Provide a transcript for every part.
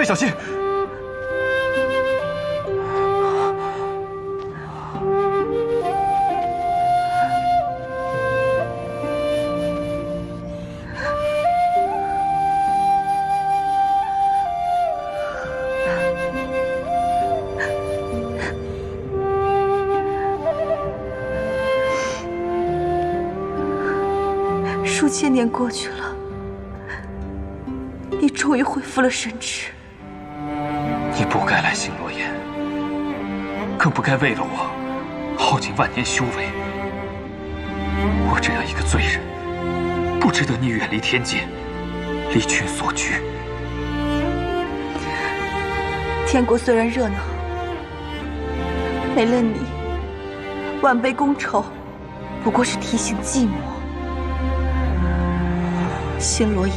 辈小心！数千年过去了，你终于恢复了神智。你不该来星罗岩，更不该为了我耗尽万年修为。我这样一个罪人，不值得你远离天界，离群索居。天国虽然热闹，没了你，万杯觥筹不过是提醒寂寞。星罗岩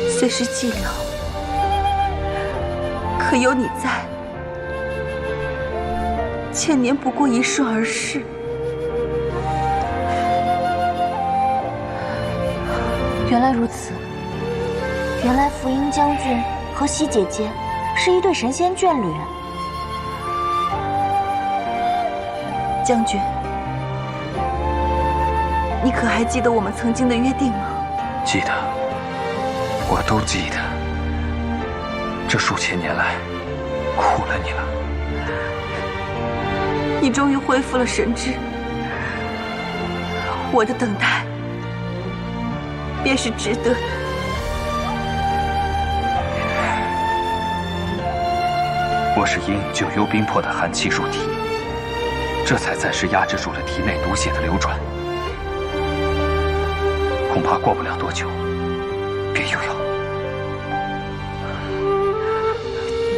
虽是寂寥，可有你在，千年不过一瞬而逝。原来如此，原来福音将军和西姐姐是一对神仙眷侣。将军，你可还记得我们曾经的约定吗？记得，我都记得。这数千年来，苦了你了。你终于恢复了神智，我的等待便是值得的。我是因九幽冰魄的寒气入体，这才暂时压制住了体内毒血的流转。恐怕过不了多久，便又要。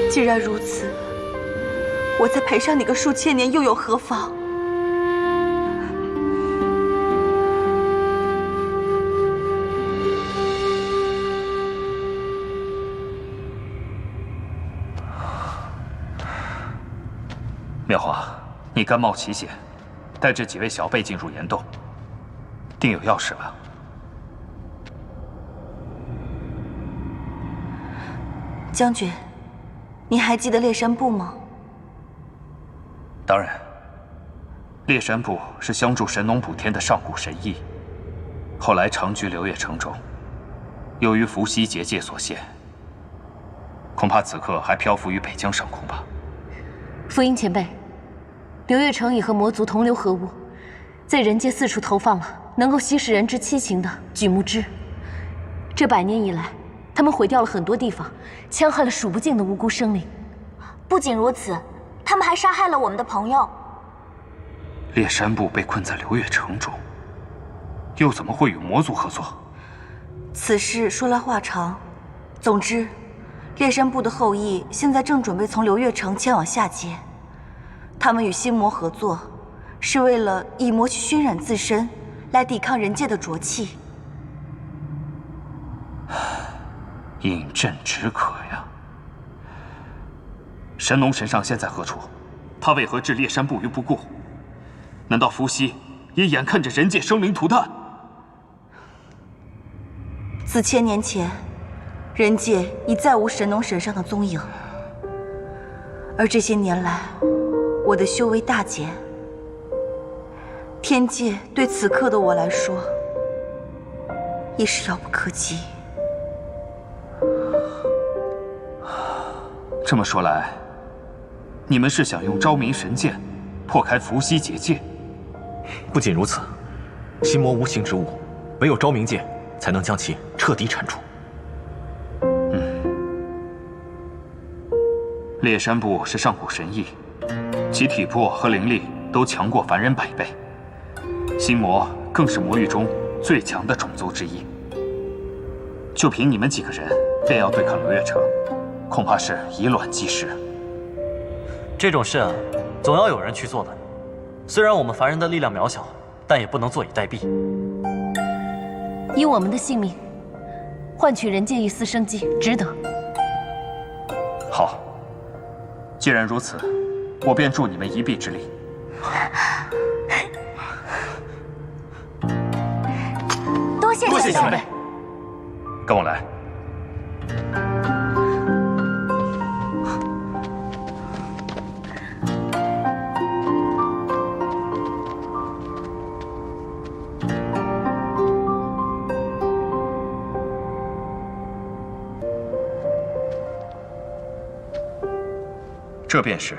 既然如此，我再陪上你个数千年又有何妨？妙华，你甘冒奇险，带这几位小辈进入岩洞，定有要事吧？将军，你还记得烈山部吗？当然，烈山部是相助神农补天的上古神医，后来长居流月城中，由于伏羲结界所限，恐怕此刻还漂浮于北疆上空吧。福音前辈，流月城已和魔族同流合污，在人界四处投放了能够稀释人之七情的榉木枝。这100年以来，他们毁掉了很多地方，戕害了数不尽的无辜生灵。不仅如此，他们还杀害了我们的朋友。烈山部被困在流月城中，又怎么会与魔族合作？此事说来话长，总之，烈山部的后裔现在正准备从流月城前往下界。他们与心魔合作，是为了以魔去熏染自身，来抵抗人界的浊气。饮鸩止渴呀！神农神上现在何处？他为何置烈山部于不顾？难道伏羲也眼看着人界生灵涂炭？自1000年前，人界已再无神农神上的踪影，而这些年来，我的修为大减。天界对此刻的我来说，已是遥不可及。这么说来，你们是想用昭明神剑破开伏羲结界？不仅如此，心魔无形之物，唯有昭明剑才能将其彻底铲除。烈山部是上古神异，其体魄和灵力都强过凡人100倍。心魔更是魔域中最强的种族之一。就凭你们几个人，便要对抗流月城，恐怕是以卵击石。这种事啊，总要有人去做的。虽然我们凡人的力量渺小，但也不能坐以待毙。以我们的性命换取人界一丝生机，值得。好，既然如此，我便助你们一臂之力。多谢前辈。跟我来。这便是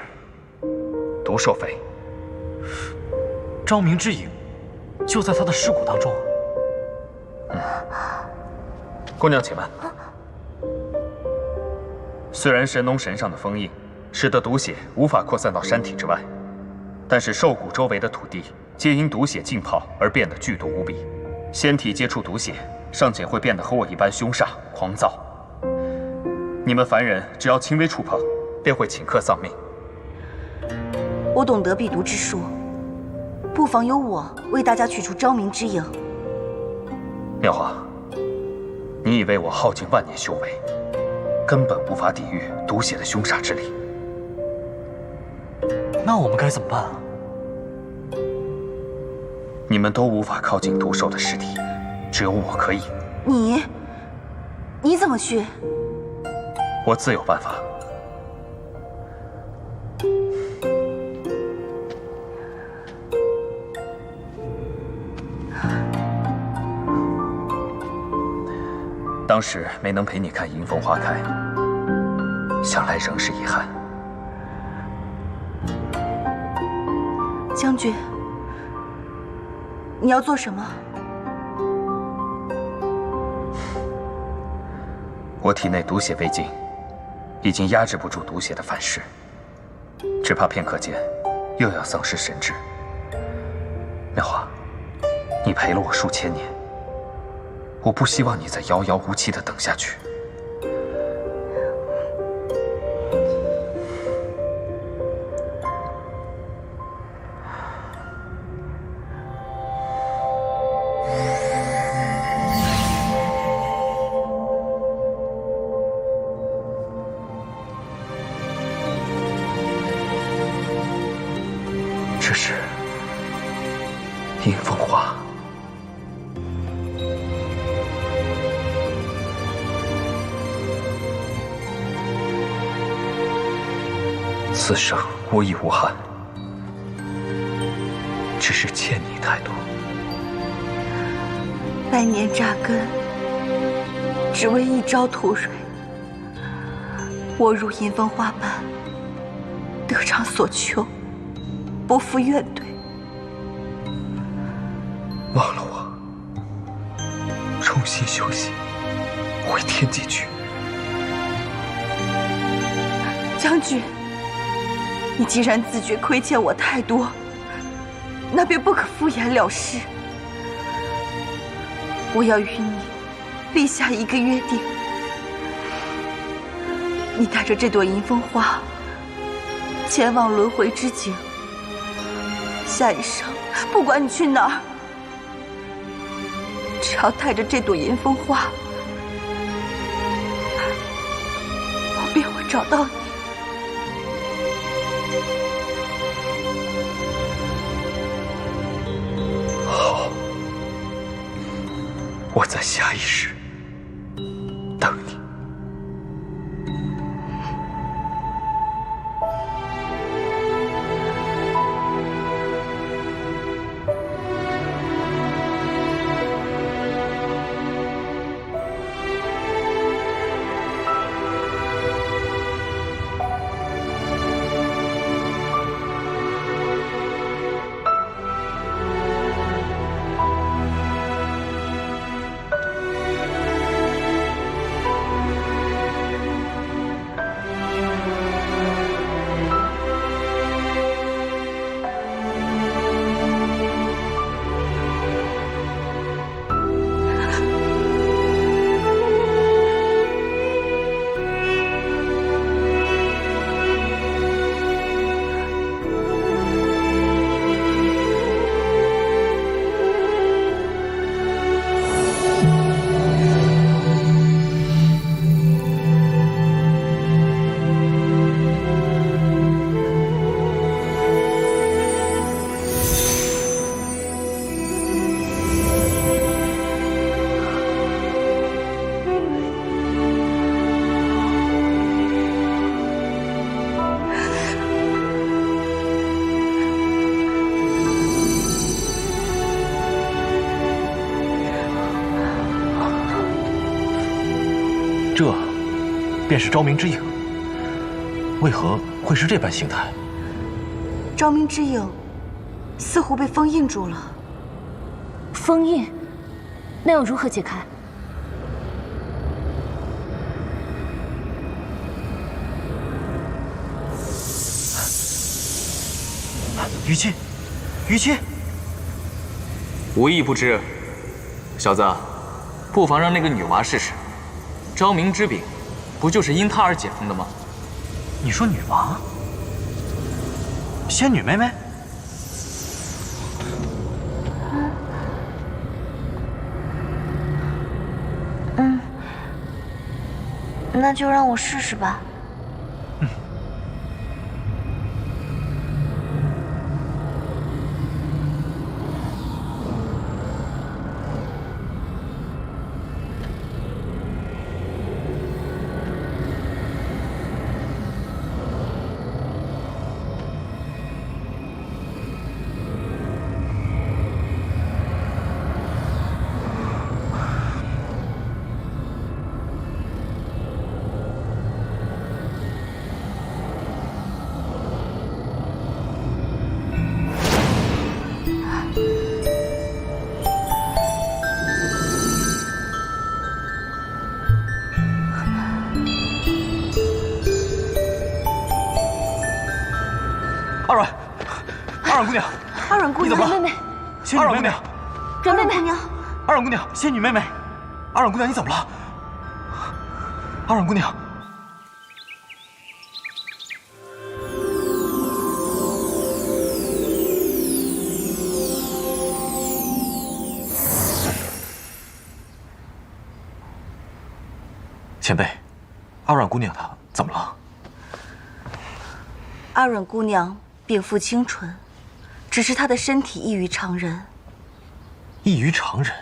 毒兽肺。昭明之影就在他的尸骨当中。姑娘，且慢。虽然神农神上的封印使得毒血无法扩散到山体之外，但是兽骨周围的土地皆因毒血浸泡而变得剧毒无比。仙体接触毒血，尚且会变得和我一般凶煞狂躁。你们凡人只要轻微触碰，便会顷刻丧命。我懂得避毒之术，不妨由我为大家取出昭明之影。妙华，你以为我耗尽万年修为，根本无法抵御毒血的凶煞之力？那我们该怎么办啊？你们都无法靠近毒兽的尸体，只有我可以。你怎么去？我自有办法。当时没能陪你看迎风花开，想来仍是遗憾。将军，你要做什么？我体内毒血未尽，已经压制不住毒血的反噬，只怕片刻间又要丧失神智。妙华，你陪了我数千年，我不希望你再遥遥无期地等下去。这是迎风花。此生无遗无憾，只是欠你太多。百年扎根，只为一朝吐蕊。我如迎风花般，得偿所求，不负怨怼。忘了我，重新修行，回天界去。将军，你既然自觉亏欠我太多，那便不可敷衍了事。我要与你立下一个约定，你带着这朵迎风花前往轮回之境，下一生不管你去哪儿，只要带着这朵迎风花，我便会找到你。好，我在下一世等你。这便是昭明之影，为何会是这般形态？昭明之影似乎被封印住了。封印？那要如何解开？虞姬，虞姬，无意不知，小子，不妨让那个女娃试试。昭明之柄，不就是因她而解封的吗？你说女娃？仙女妹妹？那就让我试试吧。二阮姑娘，二阮姑娘，阮妹妹，仙女妹妹，阮妹妹，二阮姑娘，仙女妹妹，二阮姑娘，你怎么了？二阮姑娘，前辈，二阮姑娘她怎么了？二阮姑娘禀赋清纯，只是她的身体异于常人。异于常人？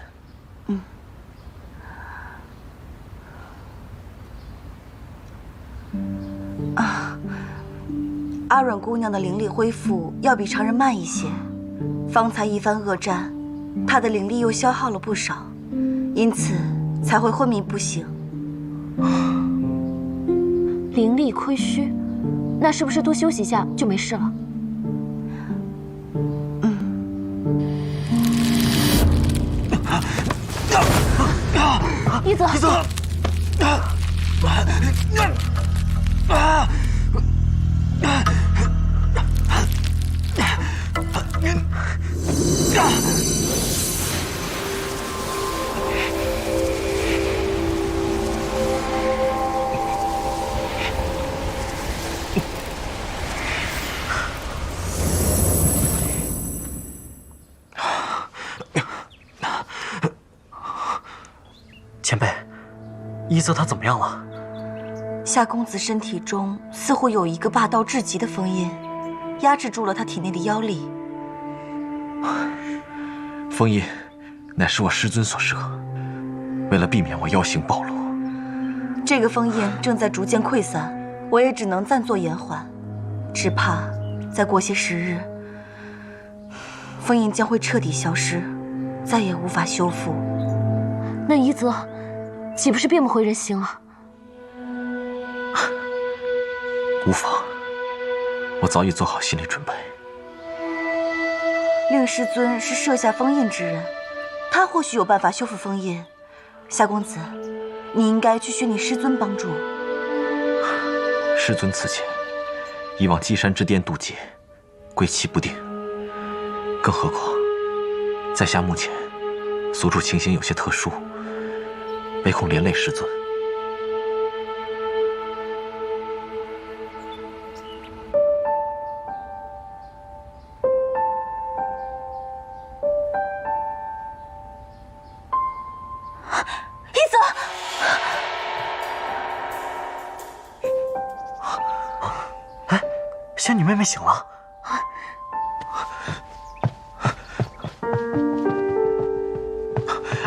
阿阮姑娘的灵力恢复要比常人慢一些，方才一番恶战，她的灵力又消耗了不少，因此才会昏迷不醒。灵力亏虚，那是不是多休息一下就没事了？一泽，一泽，前辈，一泽他怎么样了？夏公子身体中似乎有一个霸道至极的封印，压制住了他体内的妖力。封印乃是我师尊所设，为了避免我妖行暴露，这个封印正在逐渐溃散，我也只能暂作延缓，只怕再过些时日，封印将会彻底消失，再也无法修复。那一泽岂不是变不回人形了？无妨，我早已做好心理准备。令师尊是设下封印之人，他或许有办法修复封印。夏公子，你应该去寻你师尊帮助。师尊此前已往稽山之巅渡劫，归期不定。更何况，在下目前所处情形有些特殊，唯恐连累师尊。仙女妹妹醒了。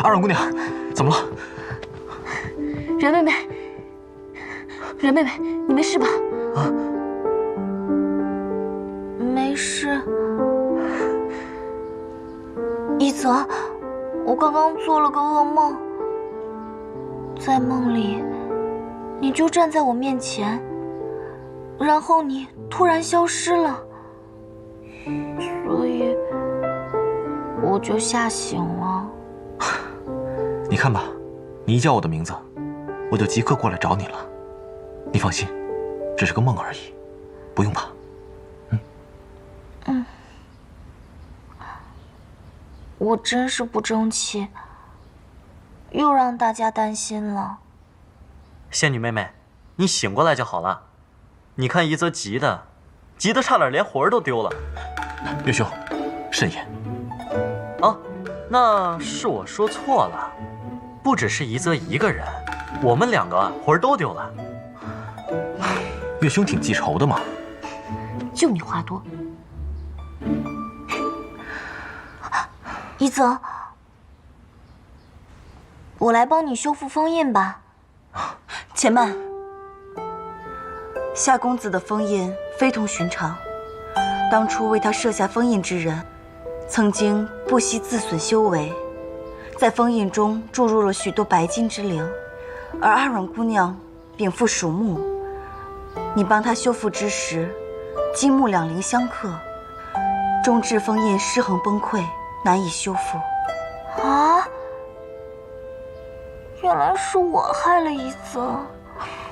二阮姑娘，怎么了？阮妹妹，阮妹妹，你没事吧？啊，没事。一泽，我刚刚做了个噩梦，在梦里，你就站在我面前，然后你突然消失了，所以我就吓醒了。你看吧，你一叫我的名字，我就即刻过来找你了。你放心，只是个梦而已，不用怕。我真是不争气，又让大家担心了。仙女妹妹，你醒过来就好了。你看一泽急的差点连魂儿都丢了。岳兄，慎言。啊，那是我说错了，不只是一泽一个人，我们2个魂儿都丢了。岳兄挺记仇的嘛。就你话多。一泽，我来帮你修复封印吧。且慢，夏公子的封印非同寻常。当初为他设下封印之人，曾经不惜自损修为，在封印中注入了许多白金之灵，而阿软姑娘禀赋属木，你帮她修复之时，金木两灵相克，终致封印失衡崩溃，难以修复。啊！原来是我害了一泽。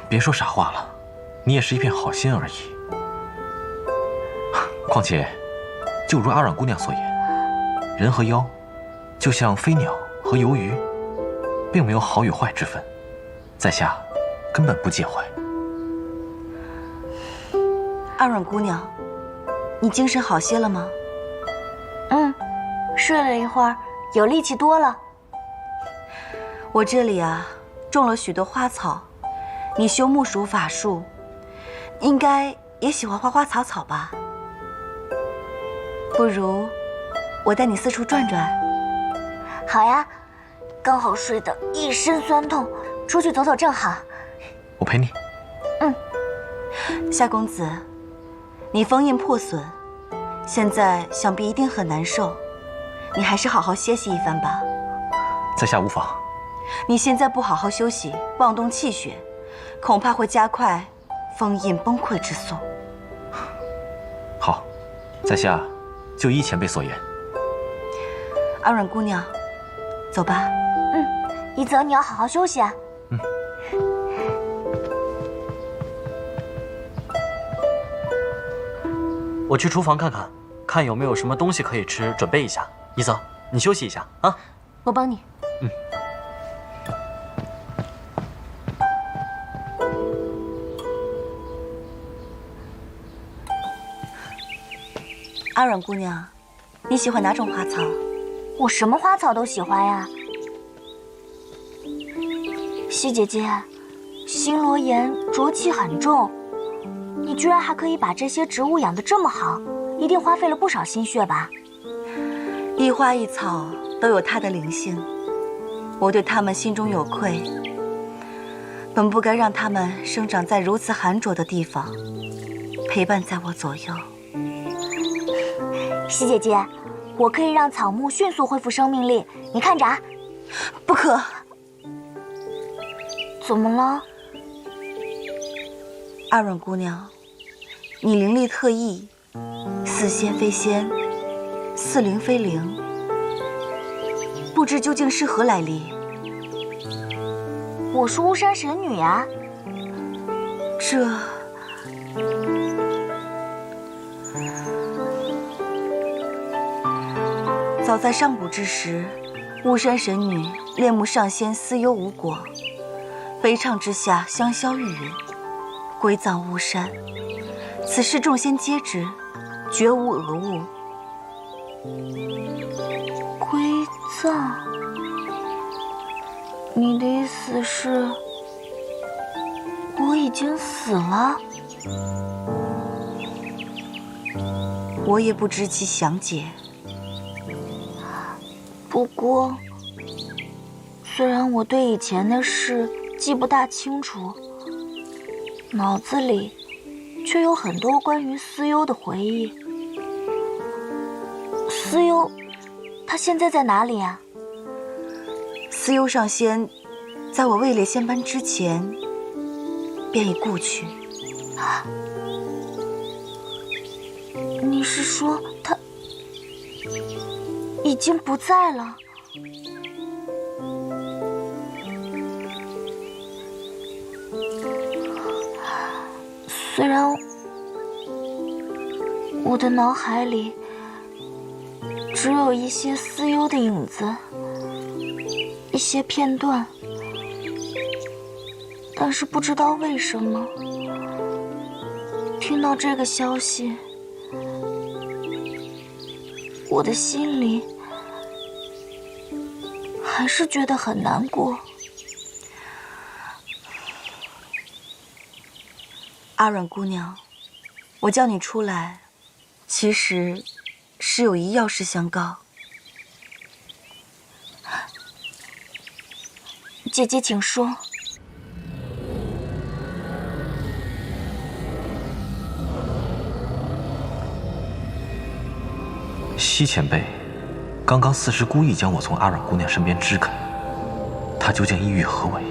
别说傻话了，你也是一片好心而已。况且，就如阿软姑娘所言，人和妖，就像飞鸟和游鱼，并没有好与坏之分，在下根本不介怀。阿软姑娘，你精神好些了吗？睡了一会儿，有力气多了。我这里啊，种了许多花草，你修木属法术，应该也喜欢花花草草吧？不如我带你四处转转。好呀，刚好睡得一身酸痛，出去走走正好。我陪你。夏公子，你封印破损，现在想必一定很难受，你还是好好歇息一番吧。在下无妨。你现在不好好休息，妄动气血，恐怕会加快封印崩溃之速。好，在下就依前辈所言。阿软姑娘，走吧。一泽，你要好好休息啊。我去厨房看看，看有没有什么东西可以吃，准备一下。一泽，你休息一下啊。我帮你。阿软姑娘，你喜欢哪种花草？我什么花草都喜欢呀。西姐姐，星罗岩浊气很重，你居然还可以把这些植物养得这么好，一定花费了不少心血吧？一花一草都有它的灵性，我对它们心中有愧，本不该让它们生长在如此寒浊的地方，陪伴在我左右。西姐姐，我可以让草木迅速恢复生命力，你看着啊。不可！怎么了？阿软姑娘，你灵力特异，似仙非仙，似灵非灵，不知究竟是何来历？我是巫山神女呀。这……早在上古之时，巫山神女恋慕上仙思忧无果，悲怆之下香消玉殒，归葬巫山。此事众仙皆知，绝无讹误。归葬？你的意思是，我已经死了？我也不知其详解。不过，虽然我对以前的事记不大清楚，脑子里却有很多关于思忧的回忆。思忧，他现在在哪里啊？思忧上仙，在我位列仙班之前，便已故去。是说他已经不在了？虽然我的脑海里只有一些思忧的影子，一些片段，但是不知道为什么，听到这个消息，我的心里还是觉得很难过。阿软姑娘，我叫你出来，其实是有一要事相告。姐姐，请说。西前辈，刚刚四师故意将我从阿软姑娘身边支开，她究竟意欲何为？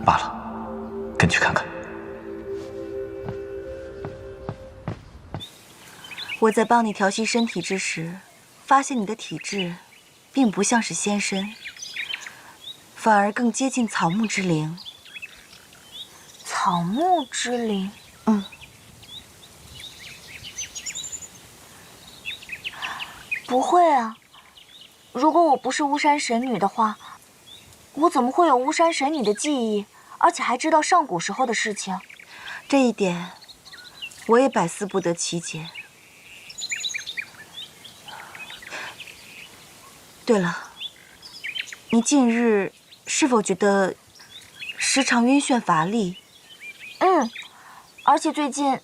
罢了，跟去看看。我在帮你调息身体之时，发现你的体质并不像是仙身，反而更接近草木之灵。草木之灵？不会啊，如果我不是巫山神女的话，我怎么会有巫山神女的记忆，而且还知道上古时候的事情？这一点，我也百思不得其解。对了，你近日是否觉得时常晕眩乏力？而且最近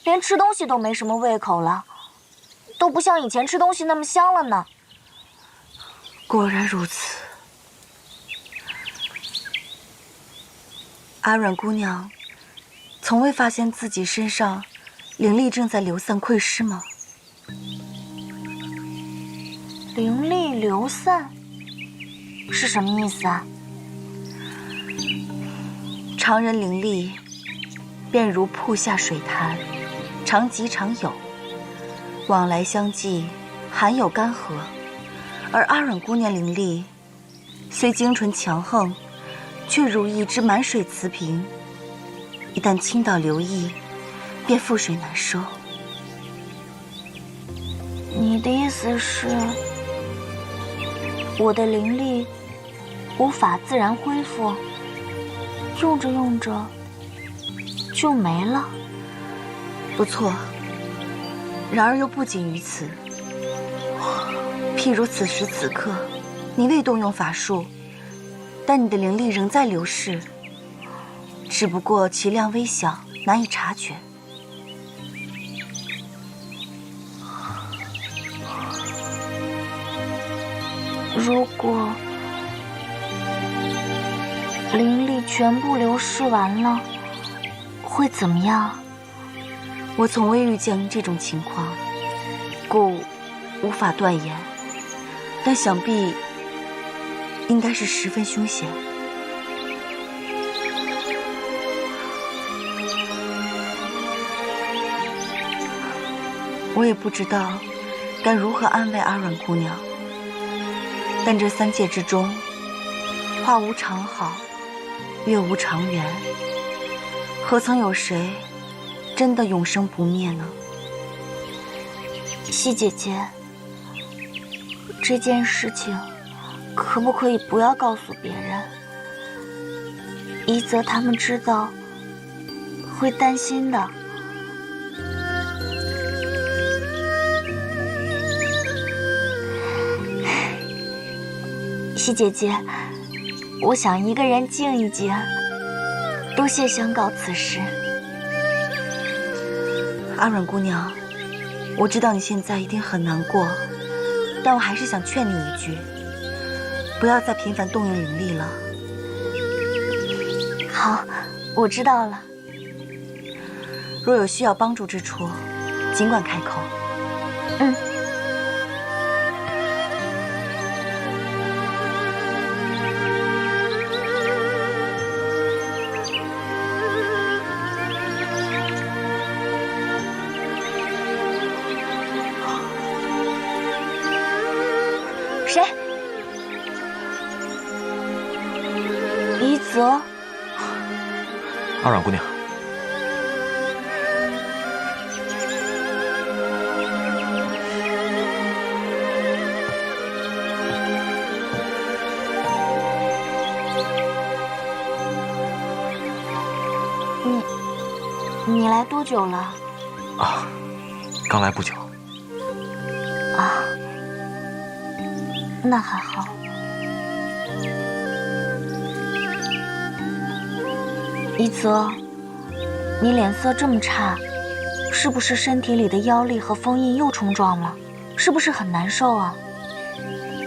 连吃东西都没什么胃口了，都不像以前吃东西那么香了呢。果然如此。阿软姑娘，从未发现自己身上灵力正在流散溃失吗？灵力流散是什么意思啊？常人灵力便如瀑下水潭，常急常有，往来相继，含有干涸；而阿软姑娘灵力虽精纯强横，却如一只满水瓷瓶，一旦倾倒流溢，便覆水难收。你的意思是，我的灵力无法自然恢复，用着用着就没了？不错，然而又不仅于此。譬如此时此刻，你未动用法术，但你的灵力仍在流逝，只不过其量微小，难以察觉。如果灵力全部流逝完了，会怎么样？我从未遇见这种情况，故无法断言，但想必应该是十分凶险。我也不知道该如何安慰阿软姑娘，但这三界之中，花无常好，月无常圆，何曾有谁真的永生不灭呢？西姐姐，这件事情可不可以不要告诉别人？一则他们知道会担心的。西姐姐，我想一个人静一静。多谢相告此事。阿软姑娘，我知道你现在一定很难过，但我还是想劝你一句，不要再频繁动用灵力了。好，我知道了。若有需要帮助之处，尽管开口。阿阮姑娘，你来多久了？啊，刚来不久。啊，那还好。一泽，你脸色这么差，是不是身体里的妖力和封印又冲撞了？是不是很难受啊？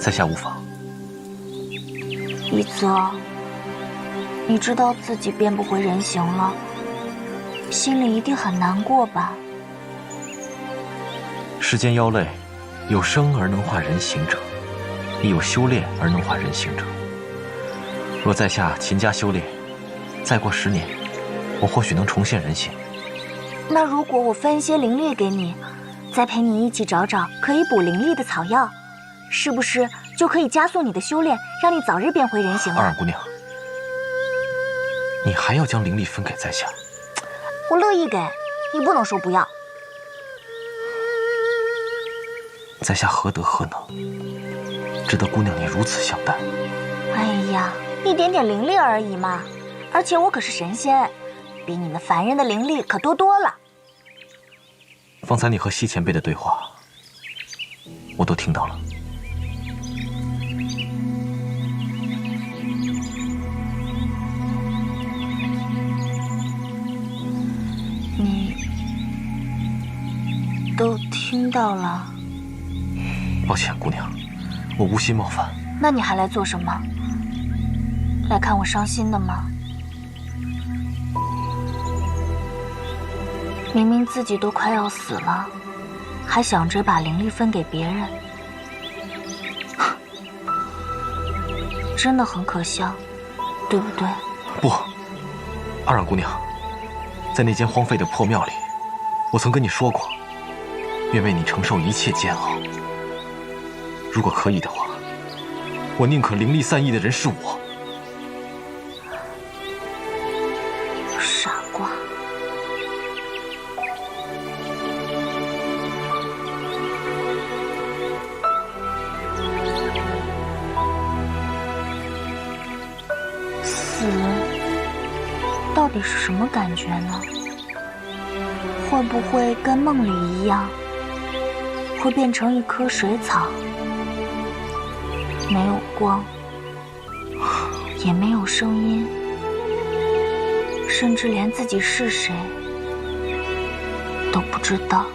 在下无妨。一泽，你知道自己变不回人形了，心里一定很难过吧？世间妖类，有生而能化人形者，亦有修炼而能化人形者。若在下勤加修炼，再过10年，我或许能重现人形。那如果我分一些灵力给你，再陪你一起找找可以补灵力的草药，是不是就可以加速你的修炼，让你早日变回人形了？阿阮姑娘，你还要将灵力分给在下？我乐意给，你不能说不要。在下何德何能，值得姑娘你如此相待？哎呀，一点点灵力而已嘛，而且我可是神仙，比你们凡人的灵力可多多了。方才你和西前辈的对话，我都听到了。你都听到了？抱歉，姑娘，我无心冒犯。那你还来做什么？来看我伤心的吗？明明自己都快要死了，还想着把灵力分给别人，真的很可笑，对不对？不，阿阮姑娘，在那间荒废的破庙里，我曾跟你说过，愿为你承受一切煎熬。如果可以的话，我宁可灵力散逸的人是我。傻瓜。死到底是什么感觉呢？会不会跟梦里一样，会变成一棵水草，没有光，也没有声音，甚至连自己是谁都不知道。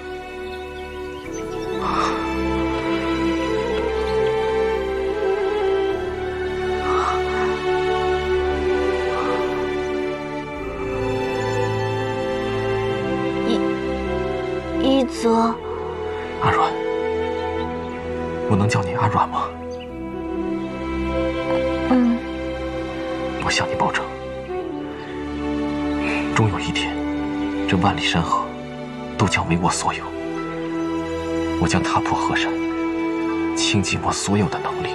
一泽，阿阮，我能叫你阿阮吗？嗯，我向你保证，终有一天，这万里山河都将为我所有。我将踏破河山，倾尽我所有的能力，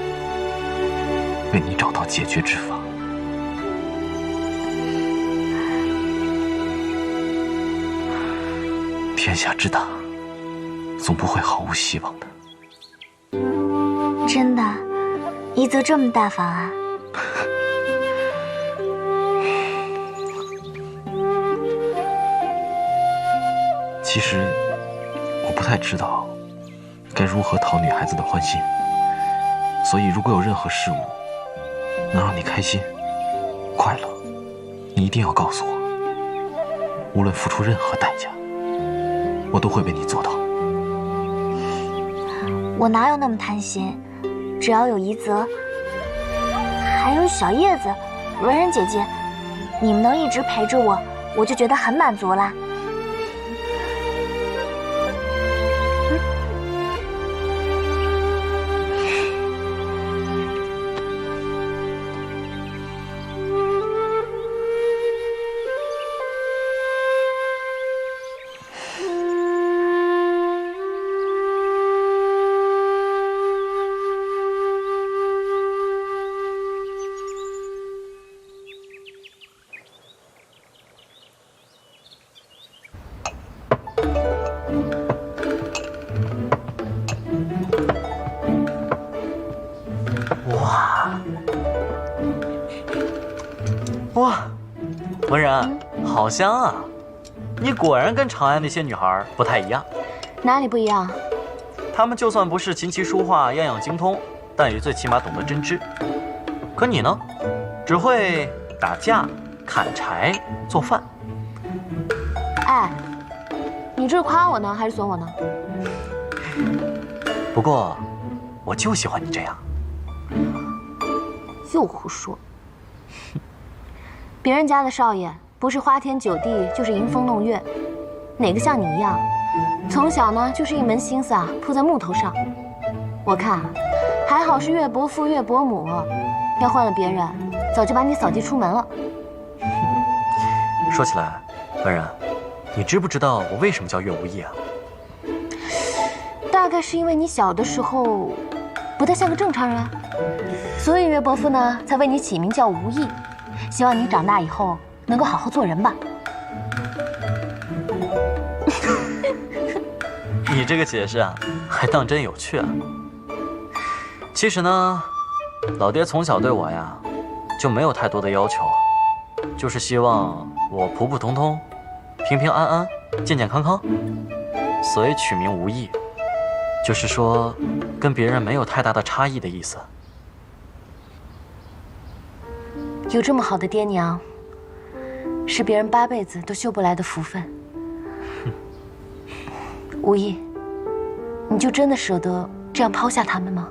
为你找到解决之法。天下之大，总不会毫无希望的。真的，一泽这么大方啊！其实，我不太知道该如何讨女孩子的欢心，所以如果有任何事物能让你开心、快乐，你一定要告诉我。无论付出任何代价，我都会为你做到。我哪有那么贪心？只要有一泽，还有小叶子、文人姐姐，你们能一直陪着我，我就觉得很满足啦。哇，文然，好香啊！你果然跟长安那些女孩不太一样。哪里不一样？她们就算不是琴棋书画样样精通，但也最起码懂得针织。可你呢，只会打架、砍柴、做饭。哎，你这是夸我呢，还是损我呢？不过，我就喜欢你这样。又胡说！别人家的少爷不是花天酒地，就是吟风弄月，哪个像你一样，从小呢就是一门心思啊扑在木头上。我看啊，还好是岳伯父岳伯母，要换了别人，早就把你扫地出门了。说起来，文然，你知不知道我为什么叫岳无义啊？大概是因为你小的时候不太像个正常人，所以岳伯父呢才为你起名叫无义，希望你长大以后能够好好做人吧。你这个解释啊，还当真有趣啊。其实呢，老爹从小对我呀，就没有太多的要求，就是希望我普普通通、平平安安、健健康康，所以取名无义，就是说跟别人没有太大的差异的意思。有这么好的爹娘，是别人8辈子都修不来的福分。无义，你就真的舍得这样抛下他们吗？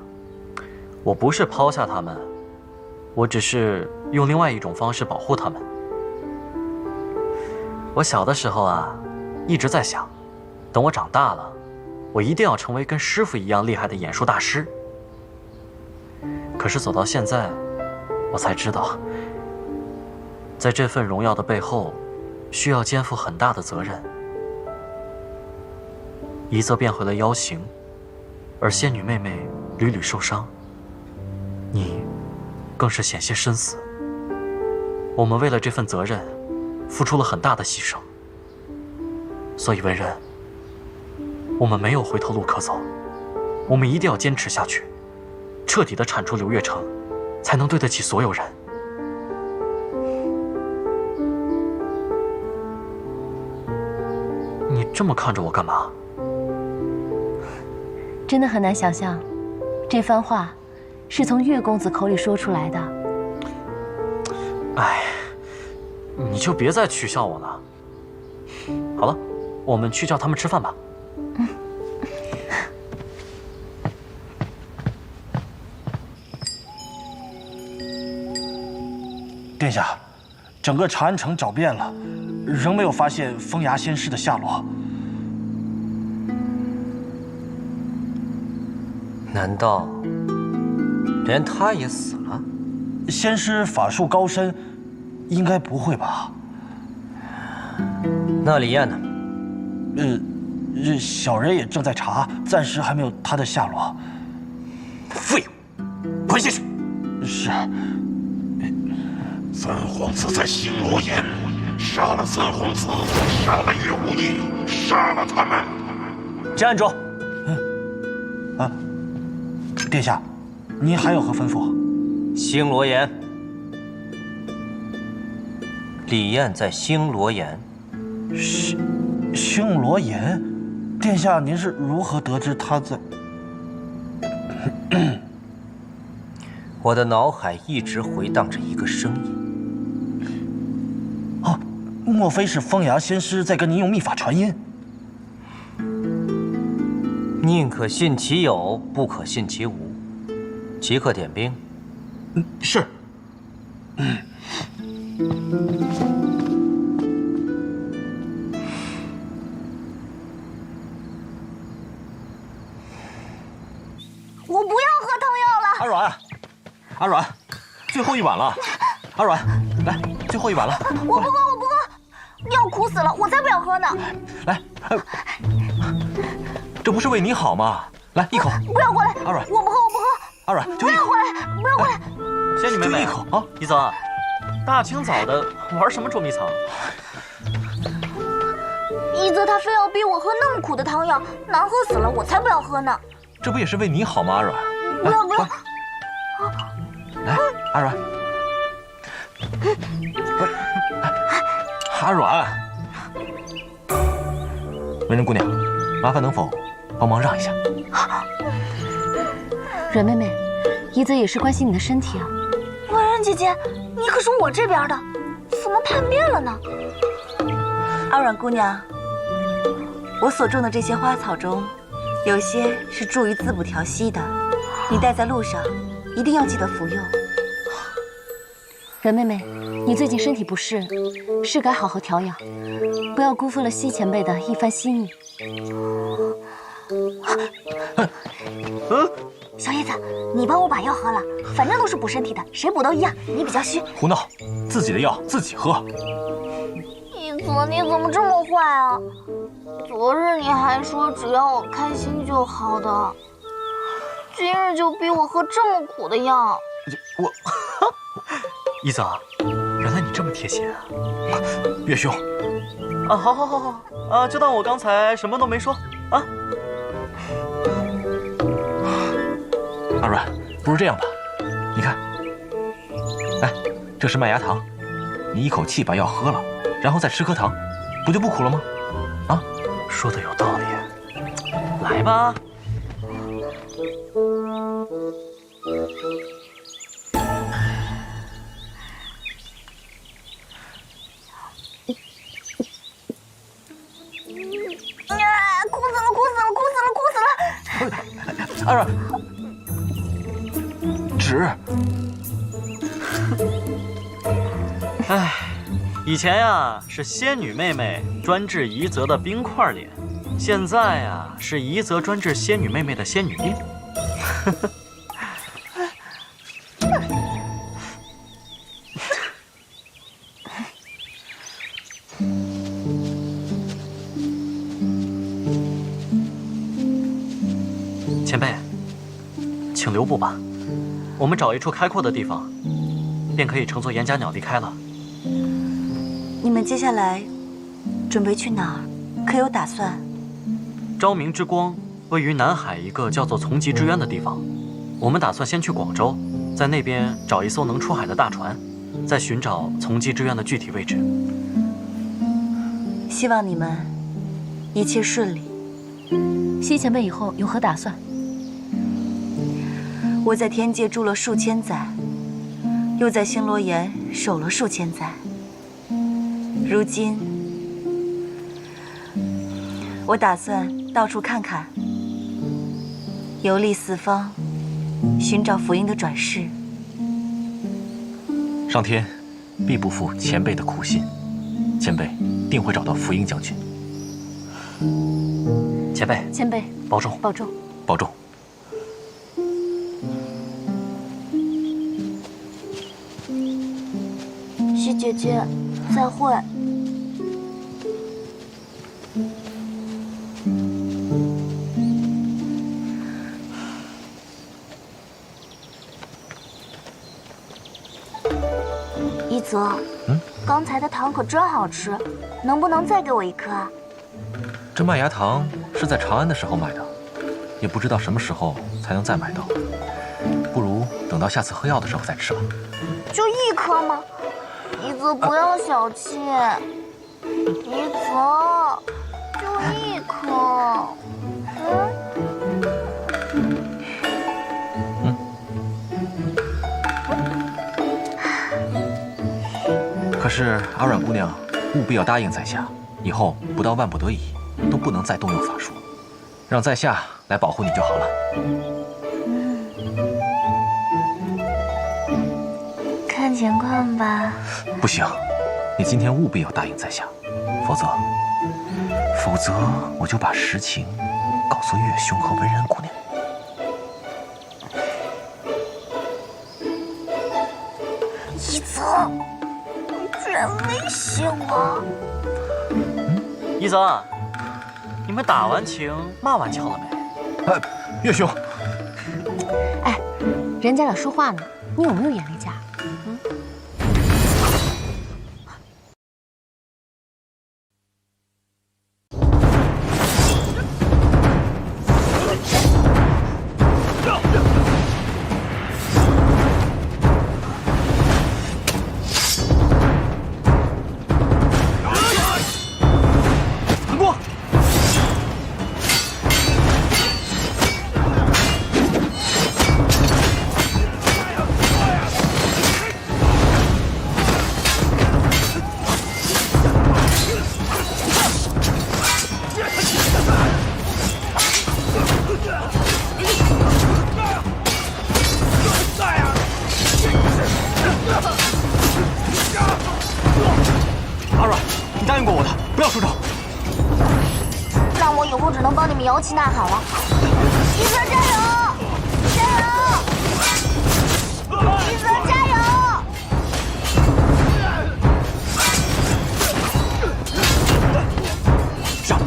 我不是抛下他们，我只是用另外一种方式保护他们。我小的时候啊，一直在想，等我长大了，我一定要成为跟师傅一样厉害的演术大师。可是走到现在，我才知道，在这份荣耀的背后，需要肩负很大的责任。一则变回了妖形，而仙女妹妹屡屡受伤，你更是险些身死。我们为了这份责任，付出了很大的牺牲。所以文人，我们没有回头路可走，我们一定要坚持下去，彻底的铲除流月城，才能对得起所有人。你这么看着我干嘛？真的很难想象，这番话是从岳公子口里说出来的。哎，你就别再取笑我了。好了，我们去叫他们吃饭吧。殿下，整个长安城找遍了，仍没有发现风牙仙师的下落。难道连他也死了？仙师法术高深，应该不会吧？那李艳呢？小人也正在查，暂时还没有他的下落。废物，快下去！是。三皇子在星罗岩，杀了三皇子，杀了岳无义，杀了他们！站住！殿下，您还有何吩咐？星罗岩，李艳在星罗岩。星罗岩，殿下，您是如何得知他在？我的脑海一直回荡着一个声音。哦，莫非是风牙仙师在跟您用秘法传音？宁可信其有，不可信其无。即刻点兵。是。我不要喝汤药了。阿软，阿软，最后一碗了。阿软，来，最后一碗了。我不喝，我不喝，药苦死了，我才不想喝呢。来，这不是为你好吗？来一口。不要过来，阿软，我不喝，我不喝。阿软，就一口。不要过来，不要过来。仙女妹妹，就一口啊！一泽，大清早的玩什么捉迷藏？一泽他非要逼我喝那么苦的汤药，难喝死了，我才不要喝呢。这不也是为你好吗，阿软？不要不要！来，阿软。阿软，文人姑娘，麻烦能否帮忙让一下？阮妹妹，怡泽也是关心你的身体啊。文人姐姐，你可是我这边的，怎么叛变了呢？阿软姑娘，我所种的这些花草中，有些是助于滋补调息的，你带在路上，一定要记得服用。阮妹妹，你最近身体不适，是该好好调养，不要辜负了西前辈的一番心意。小叶子，你帮我把药喝了，反正都是补身体的，谁补都一样。你比较虚。胡闹，自己的药自己喝。一泽，你怎么这么坏啊？昨日你还说只要我开心就好的，今日就逼我喝这么苦的药。我，一泽，原来你这么贴心啊！岳兄，啊，好，啊，就当我刚才什么都没说啊。阿软，不是这样吧？你看，哎，这是麦芽糖，你一口气把药喝了，然后再吃颗糖，不就不苦了吗？啊，说的有道理。来吧。哭死了！阿软，纸。唉，以前呀是仙女妹妹专治怡泽的冰块脸，现在呀是怡泽专治仙女妹妹的仙女病。前辈，请留步吧，我们找一处开阔的地方，便可以乘坐岩甲鸟离开了。你们接下来准备去哪儿？可有打算？昭明之光位于南海一个叫做从极之渊的地方，我们打算先去广州，在那边找一艘能出海的大船，再寻找从极之渊的具体位置。希望你们一切顺利。西前辈以后有何打算？我在天界住了数千载，又在星罗岩守了数千载。如今，我打算到处看看，游历四方，寻找福音的转世。上天必不负前辈的苦心，前辈定会找到福英将军。前辈，保重，保重，保重。西姐姐，再会。一泽，刚才的糖可真好吃，能不能再给我一颗啊？这麦芽糖是在长安的时候买的，也不知道什么时候才能再买到，不如等到下次喝药的时候再吃吧。就一颗吗？一泽不要小气，一泽，就一颗。可是阿软姑娘务必要答应在下，以后不到万不得已都不能再动用法术，让在下来保护你就好了。看情况吧。不行，你今天务必要答应在下，否则我就把实情告诉岳兄和文人姑娘。一泽，你居然威胁我！一泽，你们打完情骂完俏了没？岳兄，哎，人家俩说话呢，你有没有眼力见？答应过我的，不要出招。那我以后只能帮你们摇旗呐喊了。一泽加油！加油！一泽加油！上！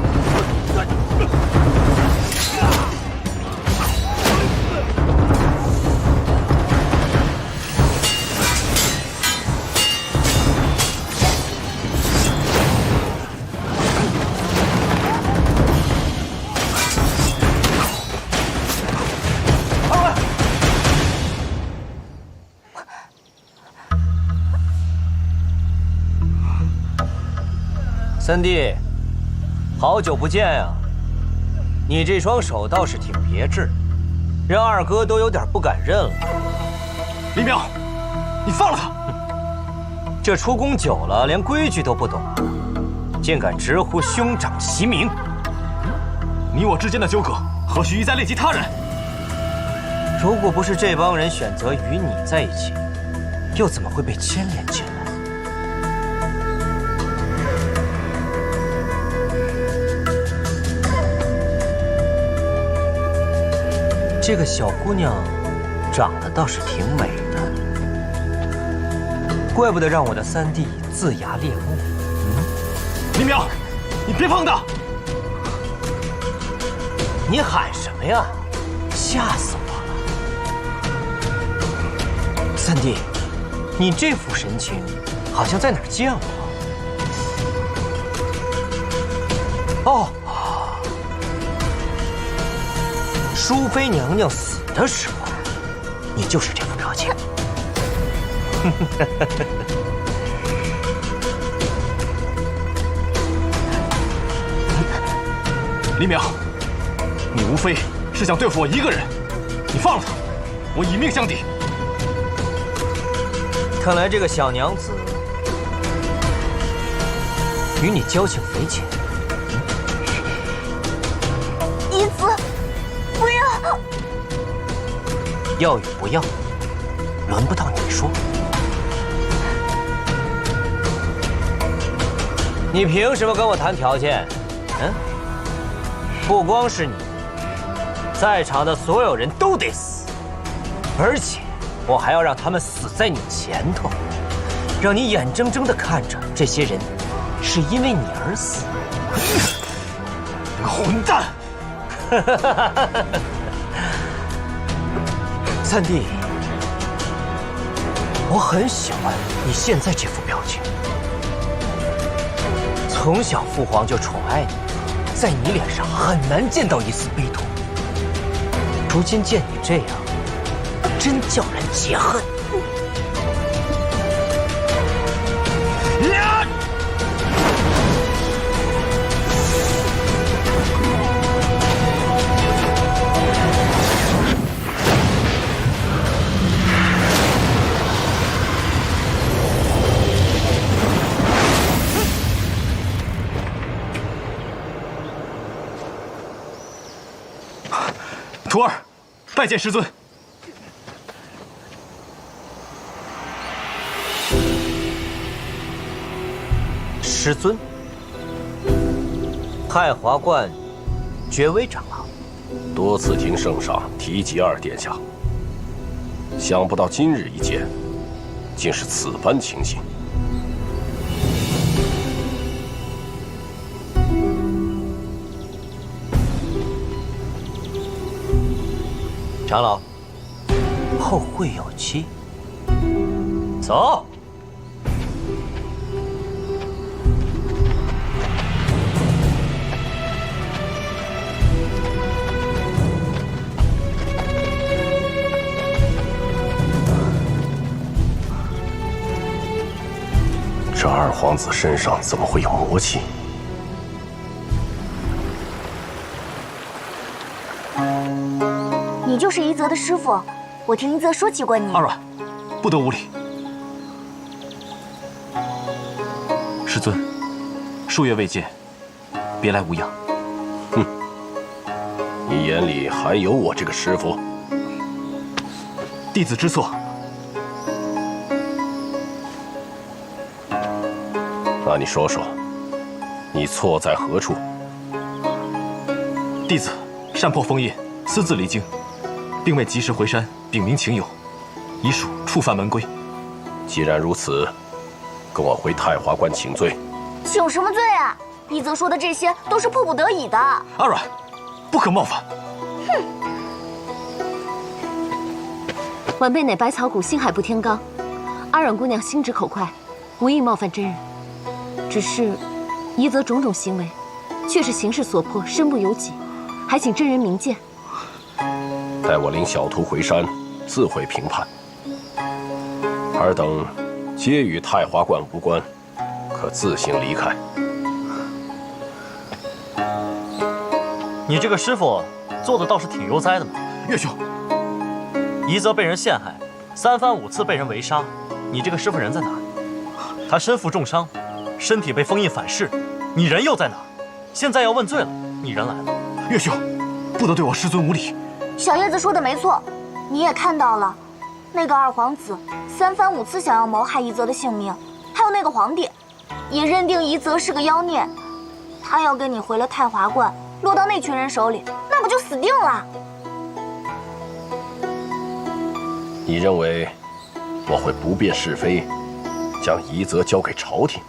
三弟，好久不见呀！你这双手倒是挺别致，让二哥都有点不敢认了。李淼，你放了他！这出宫久了，连规矩都不懂，竟敢直呼兄长其名！你我之间的纠葛，何须一再累及他人？如果不是这帮人选择与你在一起，又怎么会被牵连进来？这个小姑娘长得倒是挺美的，怪不得让我的三弟龇牙咧目。李淼，你别碰他！你喊什么呀？吓死我了！三弟，你这副神情，好像在哪儿见过。哦。淑妃娘娘死的时候，你就是这副表情。李淼，你无非是想对付我一个人，你放了他，我以命相抵。看来这个小娘子与你交情匪浅。一子。不要！要与不要，轮不到你说。你凭什么跟我谈条件？不光是你，在场的所有人都得死，而且我还要让他们死在你前头，让你眼睁睁地看着这些人是因为你而死。你个混蛋！三弟，我很喜欢你现在这副表情。从小父皇就宠爱你，在你脸上很难见到一丝悲痛。如今见你这样，真叫人解恨。徒儿，拜见师尊。师尊，太华观爵威长老，多次听圣上提及二殿下，想不到今日一见，竟是此般情形。长老，后会有期。走。这二皇子身上怎么会有魔气？你就是一泽的师傅，我听一泽说起过你。阿软，不得无礼。师尊，数月未见，别来无恙。哼，你眼里还有我这个师傅？弟子知错。那你说说，你错在何处？弟子擅破封印，私自离京，并未及时回山禀明情友，已属触犯门规。既然如此，跟我回太华观请罪。请什么罪啊？一泽说的这些都是迫不得已的。阿软，不可冒犯。晚辈乃百草谷星海部天罡，阿软姑娘心直口快，无意冒犯真人。只是一泽种种行为，却是形势所迫，身不由己，还请真人明鉴。待我领小徒回山，自会评判。尔等皆与太华观无关，可自行离开。你这个师傅做的倒是挺悠哉的嘛。岳兄，一泽被人陷害，3番5次被人围杀，你这个师傅人在哪？他身负重伤，身体被封印反噬，你人又在哪？现在要问罪了，你人来了。岳兄，不得对我师尊无礼。小叶子说的没错，你也看到了，那个二皇子3番5次想要谋害一泽的性命，还有那个皇帝，也认定一泽是个妖孽，他要跟你回了太华观，落到那群人手里，那不就死定了？你认为我会不辨是非，将夷则交给朝廷？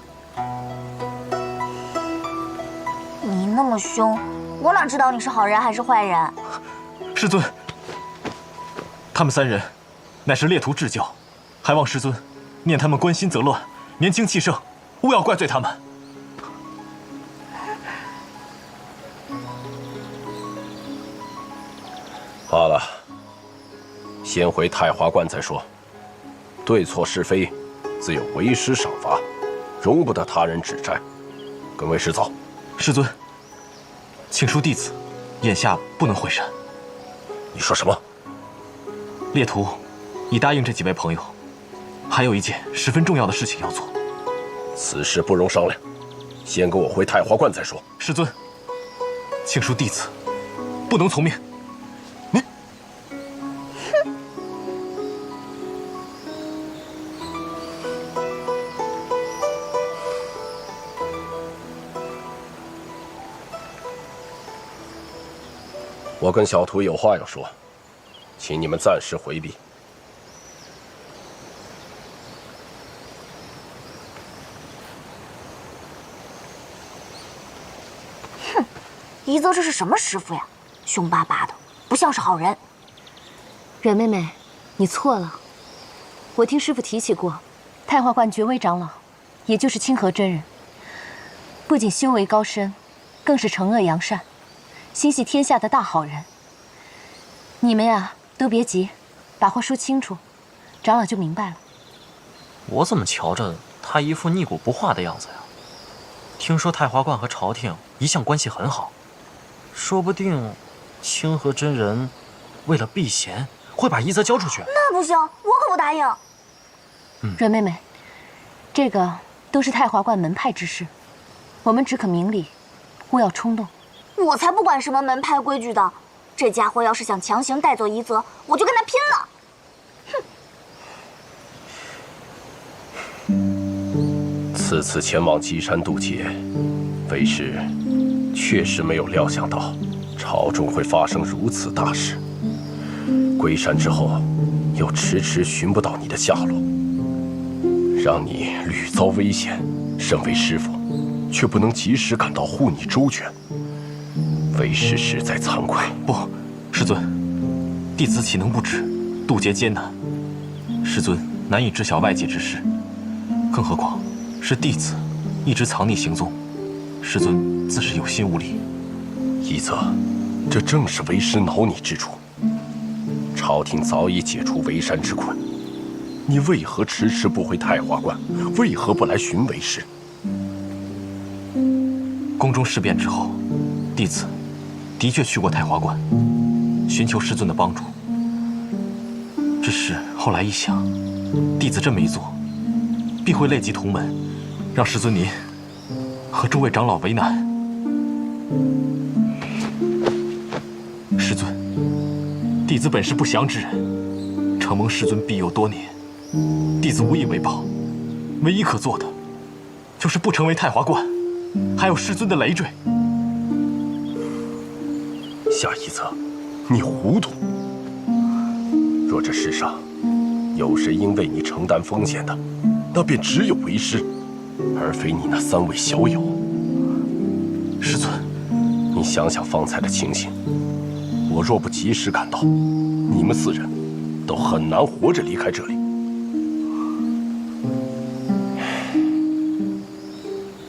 你那么凶，我哪知道你是好人还是坏人？师尊，他们3人乃是列徒至教，还望师尊念他们关心则乱，年轻气盛，勿要怪罪他们。罢了，先回太华观再说。对错是非，自有为师赏罚，容不得他人指摘。跟为师走。师尊，请恕弟子眼下不能回山。你说什么？列徒已答应这几位朋友，还有一件十分重要的事情要做。此事不容商量，先跟我回太华观再说。师尊，请恕弟子不能从命。我跟小徒有话要说，请你们暂时回避。哼，夷则这是什么师傅呀？凶巴巴的，不像是好人。阮妹妹，你错了。我听师傅提起过，太华观觉微长老，也就是清河真人，不仅修为高深，更是惩恶扬善，心系天下的大好人。你们呀，都别急，把话说清楚，长老就明白了。我怎么瞧着他一副逆骨不化的样子呀？听说太华观和朝廷一向关系很好，说不定清河真人为了避嫌，会把夷则交出去。那不行，我可不答应。阮妹妹，这个都是太华观门派之事，我们只可明理，勿要冲动。我才不管什么门派规矩的，这家伙要是想强行带走夷则，我就跟他拼了！哼！此次前往岐山渡劫，为师确实没有料想到朝中会发生如此大事。归山之后，又迟迟寻不到你的下落，让你屡遭危险，身为师父，却不能及时赶到护你周全。为师实在惭愧。不，师尊，弟子岂能不知渡劫艰难？师尊难以知晓外界之事，更何况是弟子一直藏匿行踪，师尊自是有心无力。夷则，这正是为师恼你之处。朝廷早已解除围山之困，你为何迟迟不回太华观？为何不来寻为师？宫中事变之后，弟子的确去过太华观，寻求师尊的帮助。只是后来一想，弟子这么一做，必会累及同门，让师尊您和诸位长老为难。师尊，弟子本是不祥之人，承蒙师尊庇佑多年，弟子无以为报，唯一可做的就是不成为太华观。还有师尊的累赘。夏一泽，你糊涂。若这世上有谁应为你承担风险的，那便只有为师，而非你那3位小友。师尊，你想想方才的情形，我若不及时赶到，你们4人都很难活着离开这里。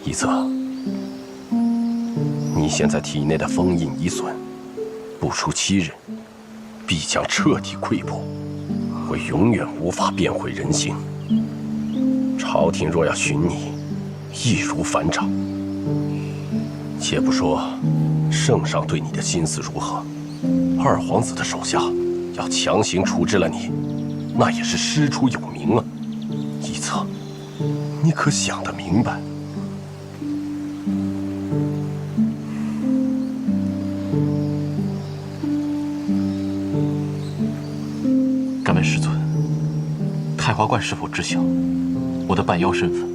一泽，你现在体内的封印已损，不出7日，必将彻底溃破，会永远无法变回人形。朝廷若要寻你，易如反掌。且不说圣上对你的心思如何，二皇子的手下要强行处置了你，那也是师出有名啊。一泽，你可想得明白？敢问师尊，太华观是否知晓我的半妖身份？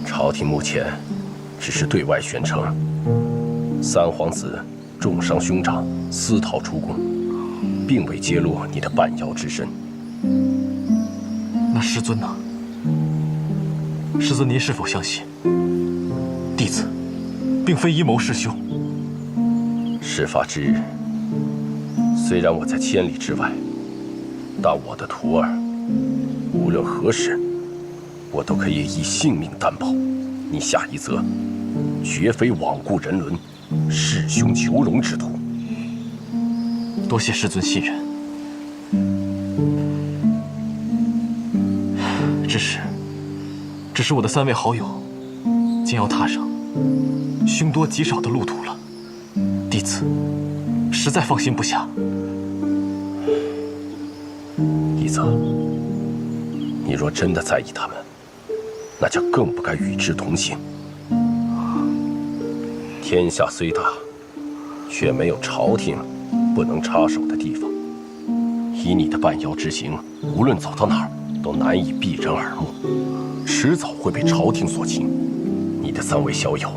朝廷目前只是对外宣称3皇子重伤兄长，私逃出宫，并未揭露你的半妖之身。那师尊呢？师尊，您是否相信弟子并非阴谋弑兄？事发之日，虽然我在千里之外，但我的徒儿无论何时，我都可以以性命担保，你夏一泽绝非罔顾人伦、弑兄求荣之徒。多谢师尊信任。只是我的3位好友将要踏上凶多吉少的路途了，弟子实在放心不下。一泽，你若真的在意他们，那就更不该与之同行。天下虽大，却没有朝廷不能插手的地方。以你的半妖之行，无论走到哪儿，都难以避人耳目，迟早会被朝廷所擒。你的3位小友，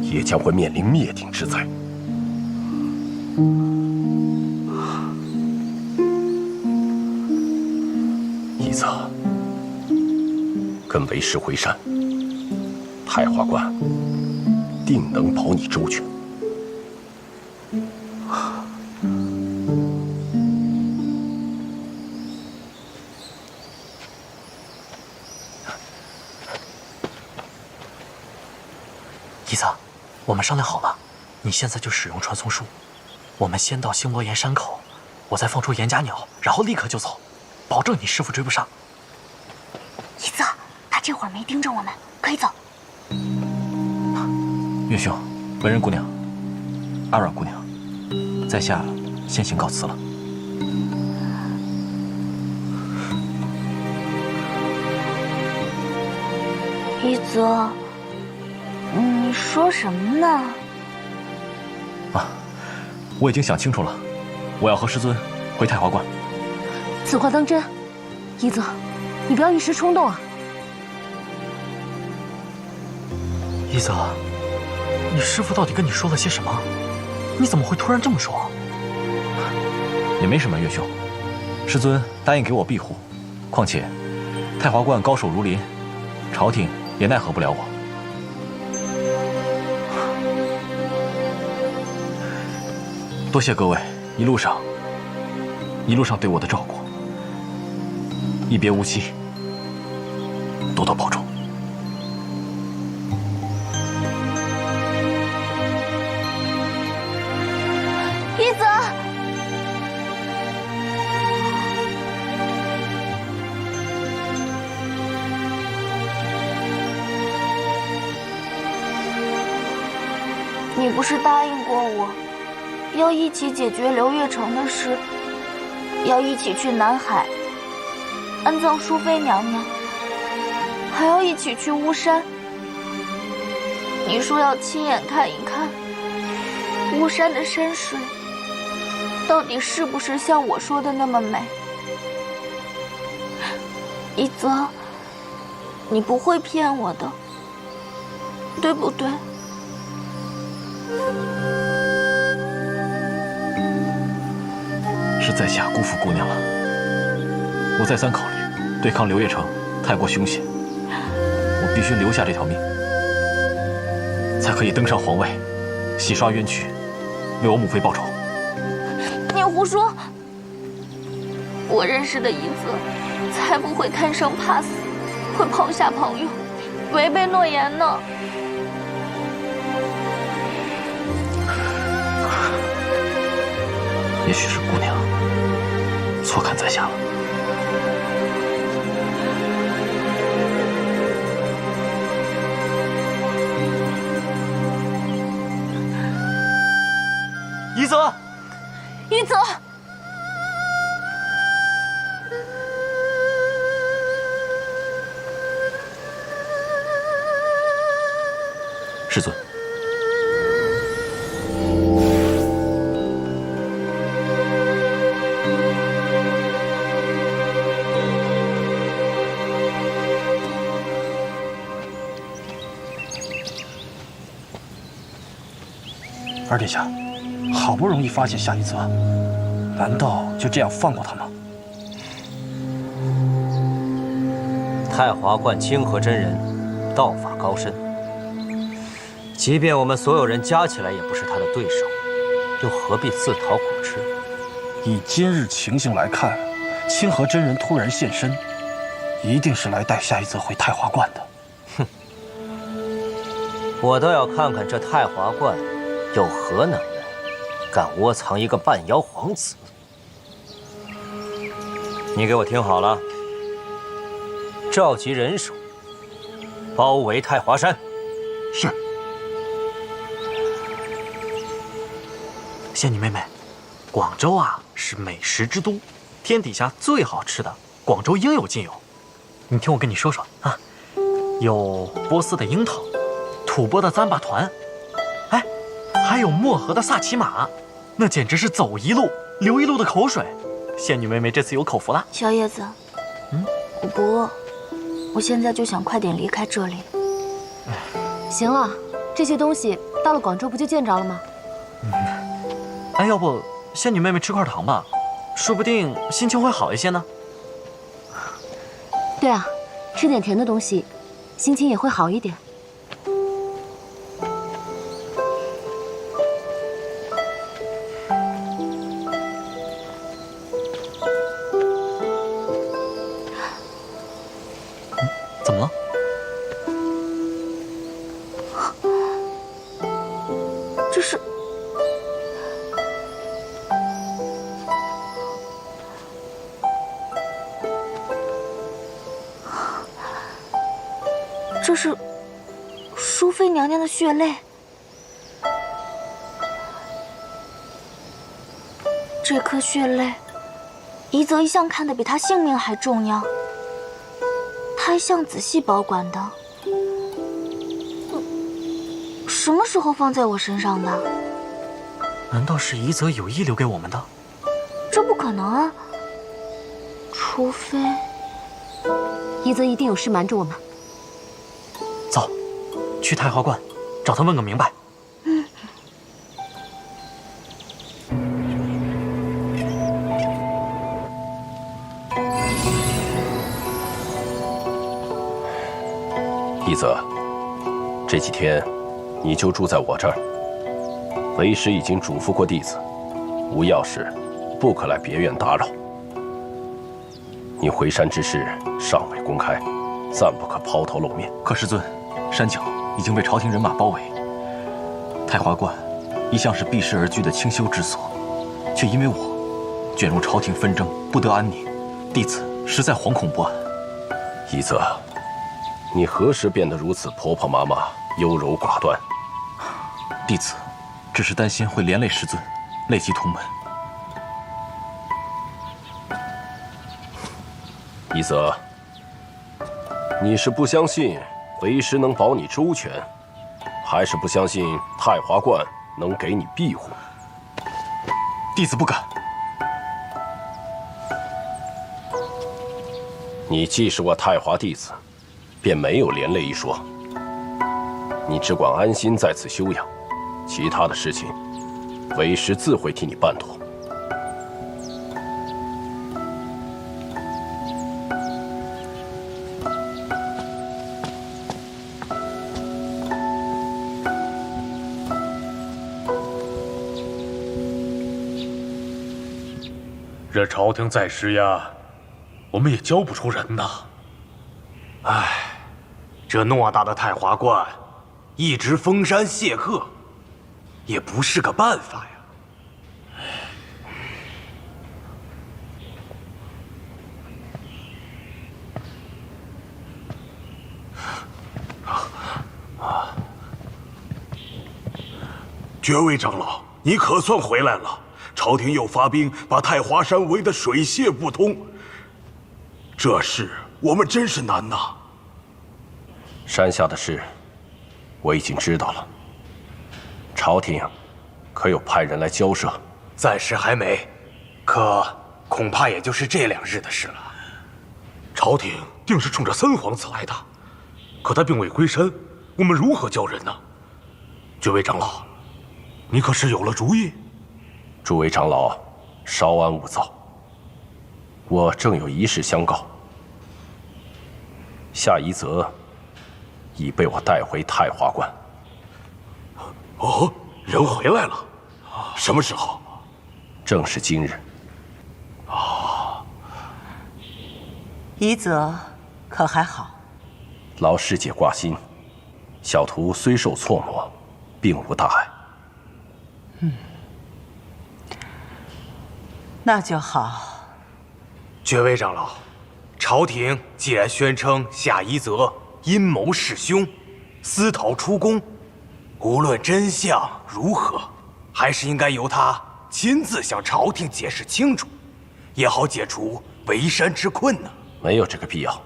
也将会面临灭顶之灾。一泽，跟为师回山，太华观定能保你周全。一泽，我们商量好了，你现在就使用传送术，我们先到星罗岩山口，我再放出岩甲鸟，然后立刻就走，保证你师父追不上。一泽，他这会儿没盯着我们，可以走。岳兄，文人姑娘，阿软姑娘，在下先行告辞了。一泽，你说什么呢？啊，我已经想清楚了，我要和师尊回太华观。此话当真？一泽，你不要一时冲动啊！一泽，你师父到底跟你说了些什么？你怎么会突然这么说？也没什么，岳兄，师尊答应给我庇护，况且太华观高手如林，朝廷也奈何不了我。多谢各位一路上对我的照顾，一别无期，多多保重。一泽，你不是答应过我，要一起解决刘月成的事，要一起去南海安葬淑妃娘娘，还要一起去巫山。你说要亲眼看一看巫山的山水到底是不是像我说的那么美。一泽，你不会骗我的，对不对？是在下辜负姑娘了。我再三考虑，对抗刘月成太过凶险，我必须留下这条命，才可以登上皇位，洗刷冤屈，为我母妃报仇。你胡说！我认识的一泽，才不会贪生怕死，会抛下朋友，违背诺言呢。也许是姑娘错看在下了。一泽，一泽，师尊。二殿下，好不容易发现夏一泽，难道就这样放过他吗？太华观清河真人，道法高深，即便我们所有人加起来也不是他的对手，又何必自讨苦吃？以今日情形来看，清河真人突然现身，一定是来带夏一泽回太华观的。哼，我倒要看看这太华观有何能耐，敢窝藏一个半妖皇子。你给我听好了，召集人手，包围太华山。是。仙女妹妹，广州啊是美食之都，天底下最好吃的，广州应有尽有。你听我跟你说说啊，有波斯的樱桃，吐蕃的糌粑团，哎，还有漠河的萨其马，那简直是走一路流一路的口水。仙女妹妹这次有口福了。小叶子，我不饿，我现在就想快点离开这里。行了，这些东西到了广州不就见着了吗？哎，要不仙女妹妹吃块糖吧，说不定心情会好一些呢。对啊，吃点甜的东西，心情也会好一点。怎么了？这是……这是淑妃娘娘的血泪。这颗血泪，宜泽一向看得比她性命还重要。他一向仔细保管的，什么时候放在我身上的？难道是宜泽有意留给我们的？这不可能啊！除非宜泽一定有事瞒着我们。走，去太华观，找他问个明白。一泽，这几天你就住在我这儿。为师已经嘱咐过弟子，无要事不可来别院打扰。你回山之事尚未公开，暂不可抛头露面。可师尊，山脚已经被朝廷人马包围，太华观一向是避世而居的清修之所，却因为我卷入朝廷纷争，不得安宁，弟子实在惶恐不安。一泽，你何时变得如此婆婆妈妈、优柔寡断？弟子只是担心会连累师尊，累及同门。一泽，你是不相信为师能保你周全，还是不相信太华观能给你庇护？弟子不敢。你既是我太华弟子，便没有连累一说。你只管安心在此休养，其他的事情，为师自会替你办妥。这朝廷再施压，我们也交不出人呐。唉，这偌大的太华观，一直封山谢客，也不是个办法呀。爵位长老，你可算回来了。朝廷又发兵把太华山围得水泄不通，这事我们真是难呐。山下的事，我已经知道了。朝廷可有派人来交涉？暂时还没，可恐怕也就是这2日的事了。朝廷定是冲着三皇子来的，可他并未归山，我们如何交人呢？爵位长老，你可是有了主意？诸位长老，稍安勿躁。我正有一事相告。夏夷则已被我带回太华观。哦，人回来了？什么时候？正是今日。夷则可还好？劳师姐挂心，小徒虽受挫磨，并无大碍。那就好。爵位长老，朝廷既然宣称夏夷则阴谋弑兄，私逃出宫，无论真相如何，还是应该由他亲自向朝廷解释清楚，也好解除围山之困呢。没有这个必要。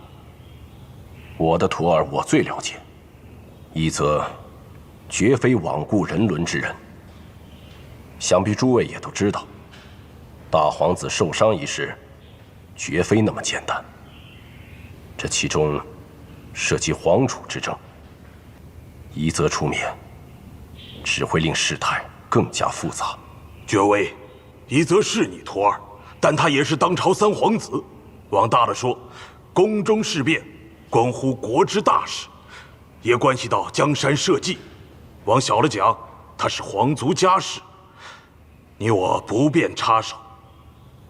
我的徒儿我最了解，夷则绝非罔顾人伦之人。想必诸位也都知道，大皇子受伤一事，绝非那么简单。这其中涉及皇储之政，夷则出面，只会令事态更加复杂。爵位，夷则是你徒儿，但他也是当朝三皇子。往大了说，宫中事变关乎国之大事，也关系到江山社稷；往小了讲，他是皇族家事，你我不便插手。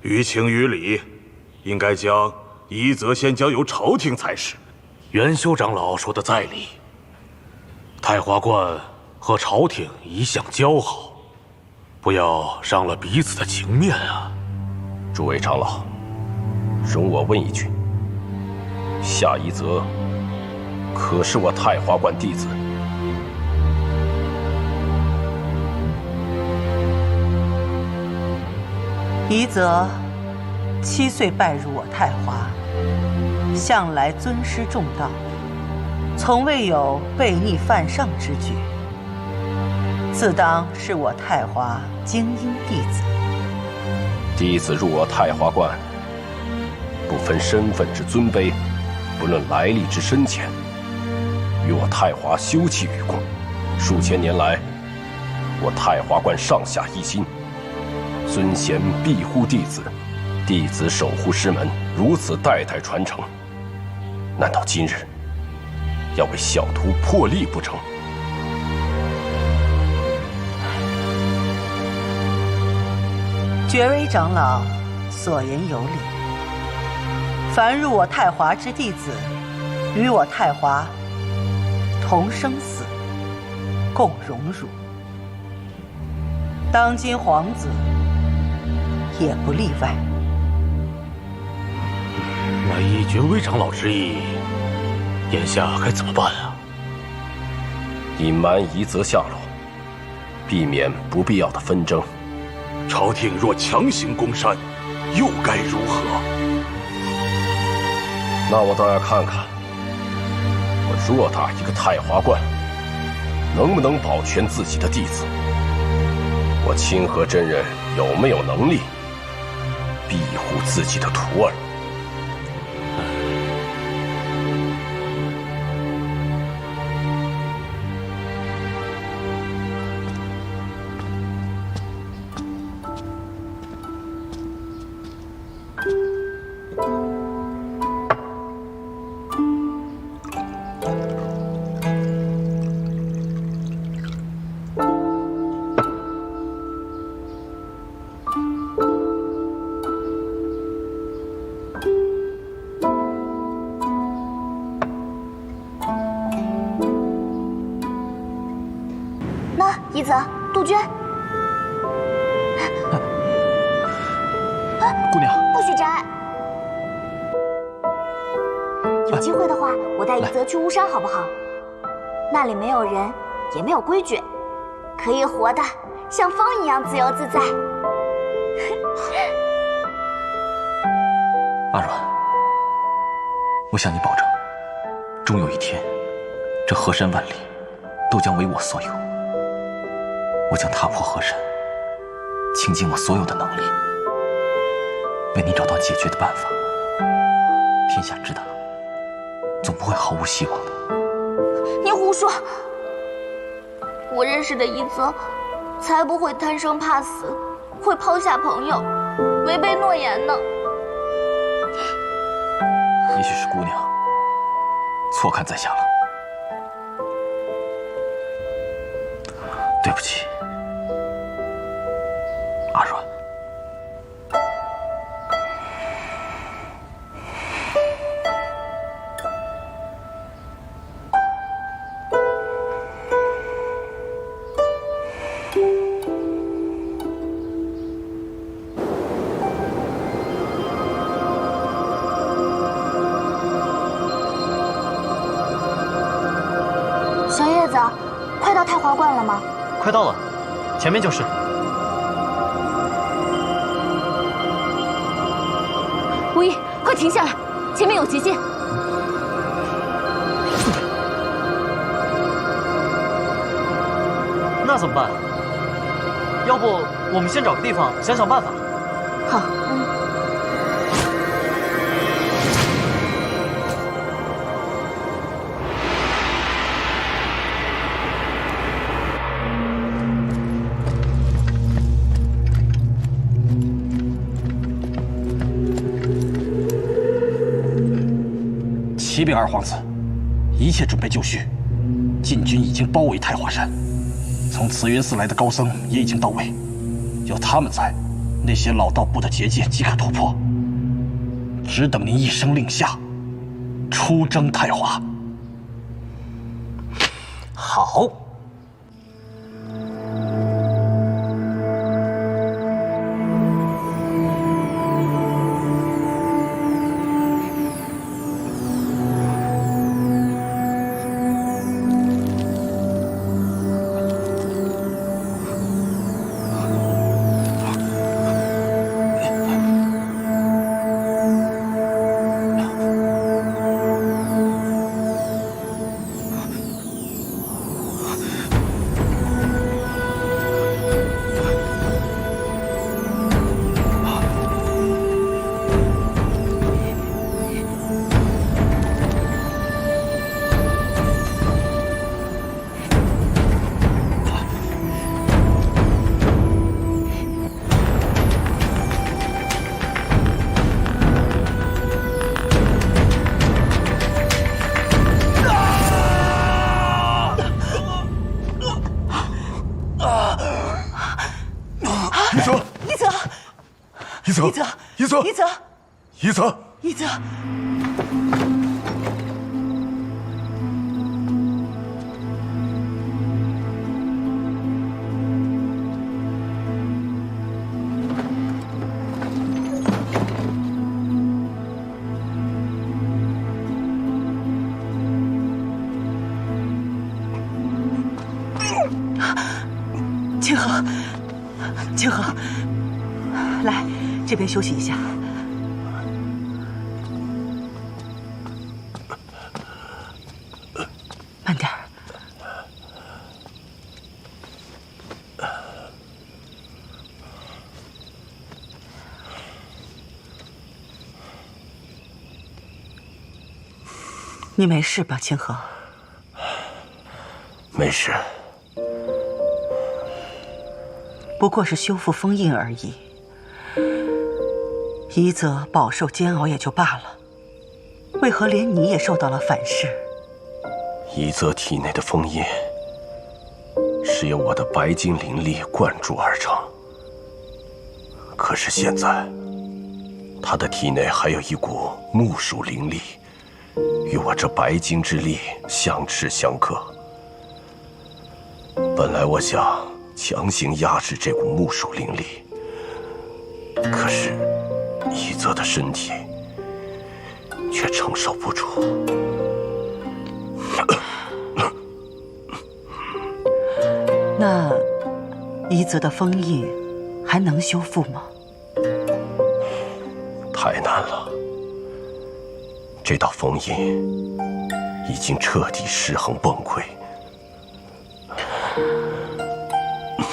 于情于理，应该将夷则先交由朝廷才是。元修长老说的在理，太华观和朝廷一向交好，不要伤了彼此的情面啊。诸位长老，容我问一句：夏夷则可是我太华观弟子？夷则7岁拜入我太华，向来尊师重道，从未有悖逆犯上之举，自当是我太华精英弟子。弟子入我太华观，不分身份之尊卑，不论来历之深浅，与我太华休戚与共。数千年来，我太华观上下一心，尊贤庇护弟子，弟子守护师门，如此代代传承。难道今日要为小徒破例不成？爵威长老所言有理。凡入我太华之弟子，与我太华同生死，共荣辱。当今皇子也不例外。那依爵威长老之意，眼下该怎么办啊？隐瞒夷则下落，避免不必要的纷争。朝廷若强行攻山，又该如何？那我倒要看看，我偌大一个太华观，能不能保全自己的弟子？我清河真人有没有能力庇护自己的徒儿？一泽、杜鹃。姑娘，不许摘。有机会的话，我带一泽去巫山好不好？那里没有人，也没有规矩，可以活得像风一样自由自在。阿软，我向你保证，终有一天，这河山万里都将为我所有。我将踏破河山，倾尽我所有的能力，为你找到解决的办法。天下之大，总不会毫无希望的。你胡说！我认识的一泽，才不会贪生怕死，会抛下朋友，违背诺言呢。也许是姑娘错看在下了，对不起，阿软。小叶子，快到太华观了吗？快到了，前面就是。无意，快停下来，前面有结界。那怎么办？要不我们先找个地方想想办法。好。启禀二皇子，一切准备就绪，晋军已经包围太华山，从慈云寺来的高僧也已经到位，有他们在，那些老道布的结界即可突破，只等您一声令下，出征太华。好。一泽，清河，清河，来这边休息一下。慢点儿。你没事吧，清河？没事，不过是修复封印而已。一泽饱受煎熬也就罢了，为何连你也受到了反噬？一泽体内的封印是由我的白金灵力灌注而成，可是现在他的体内还有一股木属灵力，与我这白金之力相斥相克。本来我想强行压制这股木属灵力，可是一泽的身体却承受不住。那一泽的封印还能修复吗？太难了，这道封印已经彻底失衡崩溃。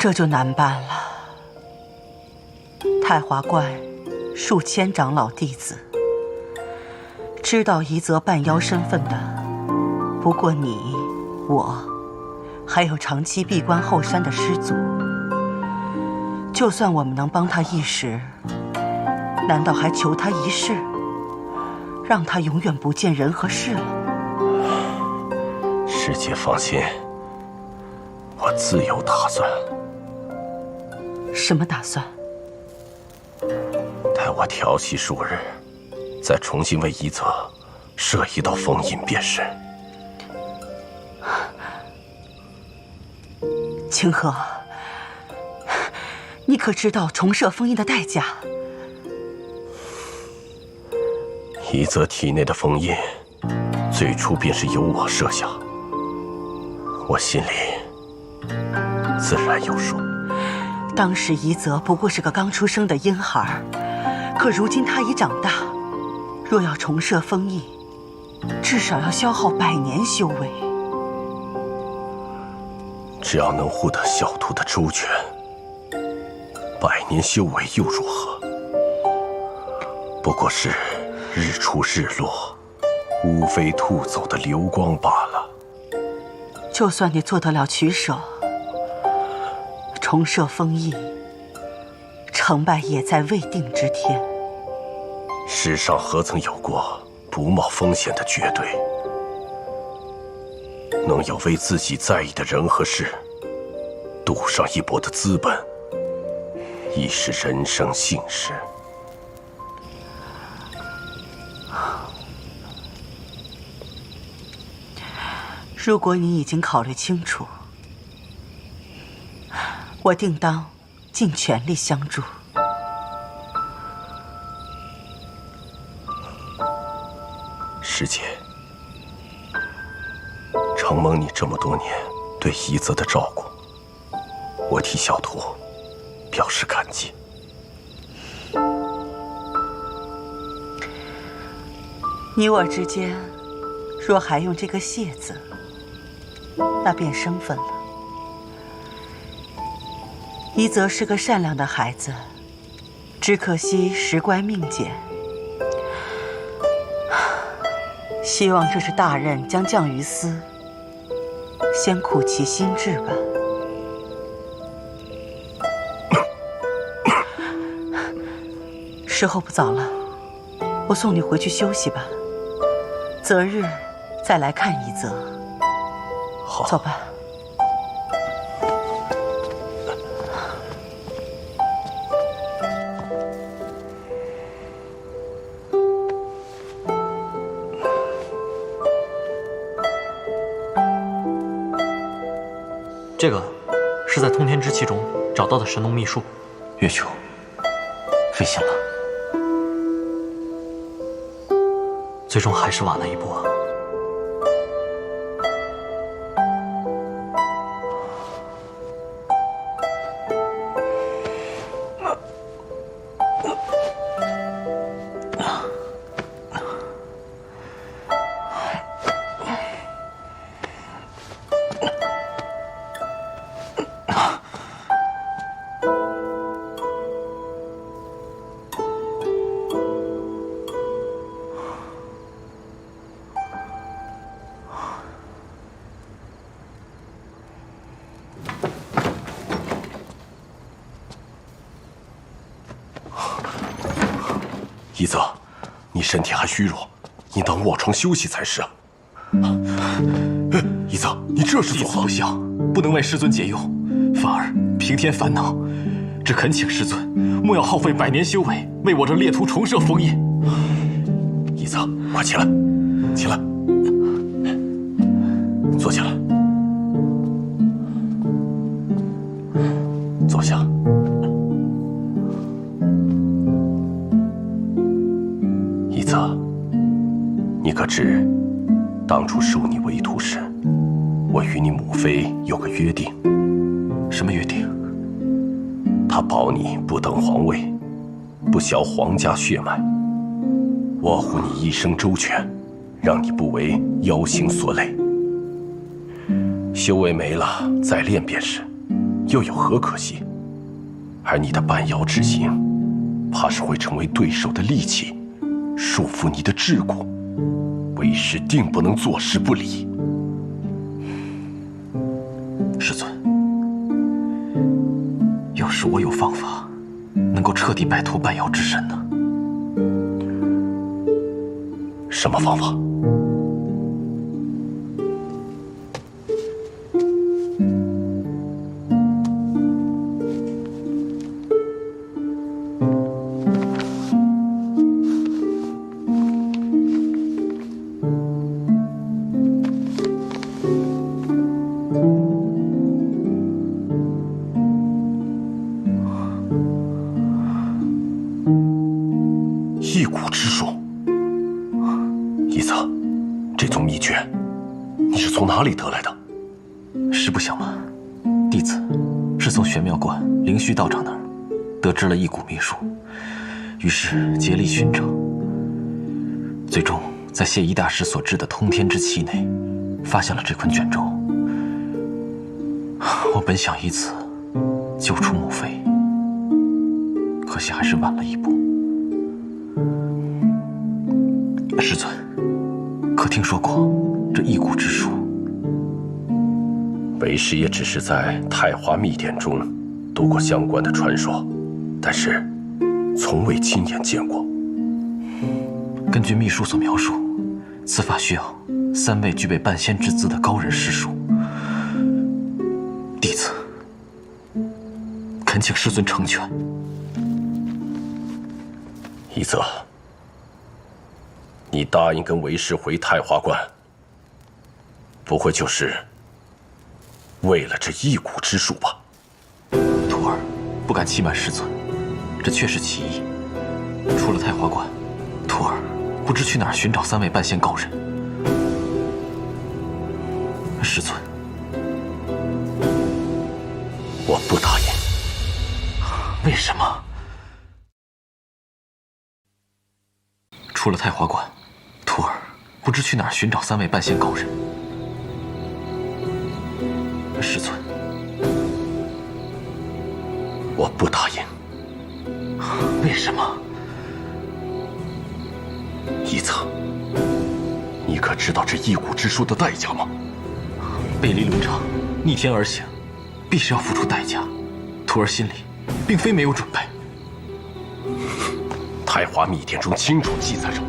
这就难办了。太华观数千长老弟子，知道一泽半妖身份的，不过你、我，还有长期闭关后山的师祖。就算我们能帮他一时，难道还求他一世，让他永远不见人和事了？师姐放心，我自有打算。什么打算？待我调息数日，再重新为一泽设一道封印便是。清河，你可知道重设封印的代价？一泽体内的封印，最初便是由我设下，我心里自然有数。当时一泽不过是个刚出生的婴孩，可如今他已长大，若要重设封印，至少要消耗100年修为。只要能护得小徒的周全，100年修为又如何？不过是日出日落，乌飞兔走的流光罢了。就算你做得了取舍，重设封印，成败也在未定之天。世上何曾有过不冒风险的绝对？能有为自己在意的人和事赌上一搏的资本，亦是人生幸事。如果你已经考虑清楚，我定当尽全力相助。师姐，承蒙你这么多年对一泽的照顾，我替小徒表示感激。你我之间，若还用这个谢字，那便生分了。一泽是个善良的孩子，只可惜时乖命简。希望这是大任将降于斯，先苦其心志吧。时候不早了，我送你回去休息吧。择日再来看一泽。好，走吧。这个是在通天之气中找到的神农秘术。月秋，费心了。最终还是晚了一步啊。一泽，你身体还虚弱，应当卧床休息才是啊。一泽，你这是做何？不孝，不能为师尊解忧，反而平添烦恼。只恳请师尊莫要耗费100年修为，为我这列徒重设封印。一泽，快起来，起来，坐下来。当初收你为徒时，我与你母妃有个约定。什么约定？她保你不登皇位，不消皇家血脉。我护你一生周全，让你不为妖形所累。修为没了，再练便是，又有何可惜？而你的半妖之形，怕是会成为对手的利器，束缚你的桎梏。为师定不能坐视不理。师尊，要是我有方法，能够彻底摆脱半妖之身呢？什么方法？一蛊之术。一泽，这种秘诀，你是从哪里得来的？实不相瞒，弟子是从玄妙观灵虚道长那儿得知了一蛊秘术，于是竭力寻找，最终在谢一大师所制的通天之气内，发现了这捆卷轴。我本想以此救出母妃，可惜还是晚了一步。师尊，可听说过这一蛊之术？为师也只是在太华秘典中读过相关的传说，但是从未亲眼见过。根据秘书所描述，此法需要3位具备半仙之姿的高人施术。弟子恳请师尊成全。一泽，你答应跟为师回太华观，不会就是为了这一蛊之术吧？徒儿不敢欺瞒师尊，这确是其意。除了太华观，徒儿不知去哪儿寻找3位半仙高人。师尊，我不答应。为什么？除了太华观，徒儿不知去哪儿寻找3位半仙高人。师尊，我不答应。为什么？一泽，你可知道这一蛊之术的代价吗？背离伦常，逆天而行，必须要付出代价。徒儿心里并非没有准备。太华秘典中清楚记载着，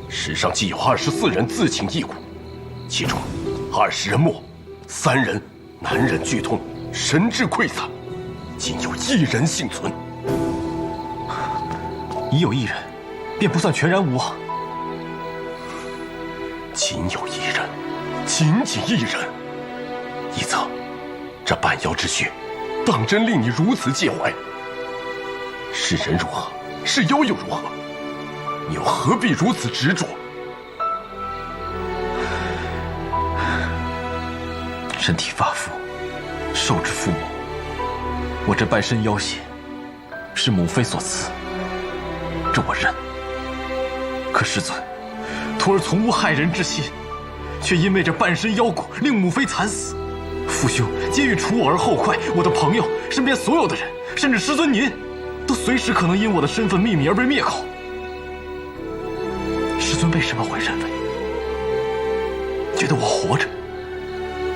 史上既有24人自请一蛊，其中20人没，3人男人剧痛，神志溃散，仅有1人幸存。已有1人，便不算全然无望。仅有1人，仅仅1人。一泽，这半妖之血，当真令你如此介怀？是人如何，是妖又如何？你又何必如此执着？身体发肤，受之父母。我这半身妖血，是母妃所赐，这我认。可师尊，徒儿从无害人之心，却因为这半身妖蛊，令母妃惨死。父兄皆欲除我而后快，我的朋友、身边所有的人，甚至师尊您，都随时可能因我的身份秘密而被灭口。师尊为什么会认为，觉得我活着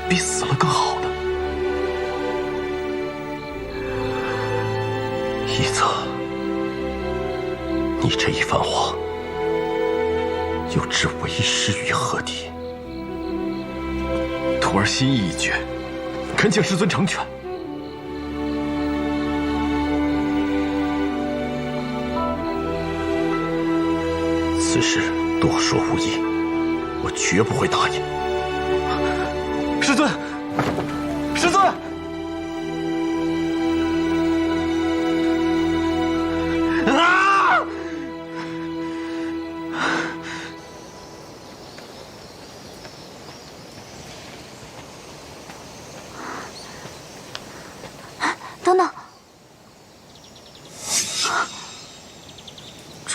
比死了更好呢？一泽，你这一番话，又置为师于何地？徒儿心意已决，恳请师尊成全。此事多说无益，我绝不会答应。师尊，师尊！啊！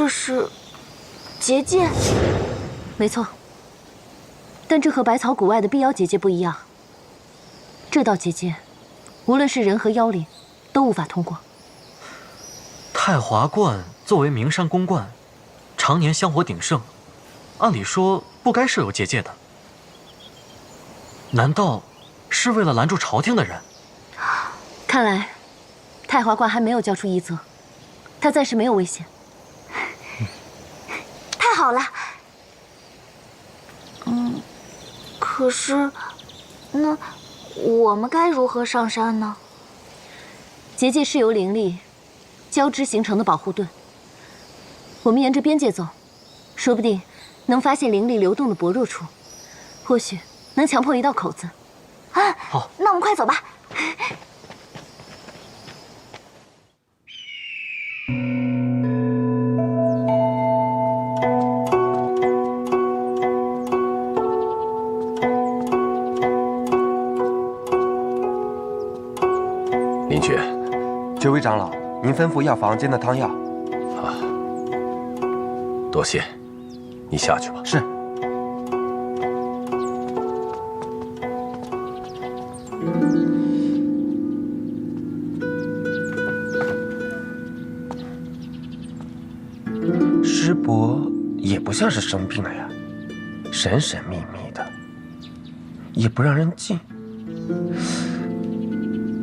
这是结界？没错，但这和百草谷外的辟妖结界不一样。这道结界，无论是人和妖灵，都无法通过。太华观作为名山公观，常年香火鼎盛，按理说不该设有结界的。难道是为了拦住朝廷的人？看来，太华观还没有交出一则，他暂时没有危险。太好了。可是，那我们该如何上山呢？结界是由灵力交织形成的保护盾。我们沿着边界走，说不定能发现灵力流动的薄弱处，或许能强破一道口子。啊，好，那我们快走吧。林爵，这位长老，您吩咐药房间的汤药。啊，多谢，你下去吧。是。师伯也不像是生病了呀，神神秘秘的，也不让人进。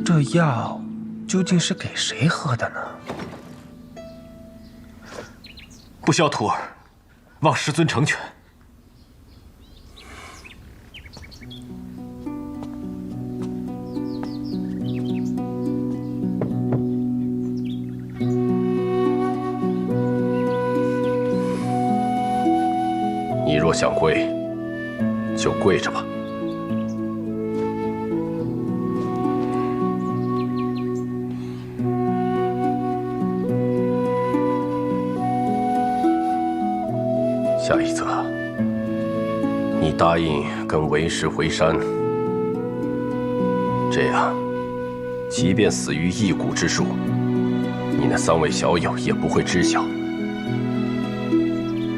这药究竟是给谁喝的呢？不孝徒儿，望师尊成全。你若想跪，就跪着吧。下一则，你答应跟为师回山，这样，即便死于一蛊之术，你那3位小友也不会知晓。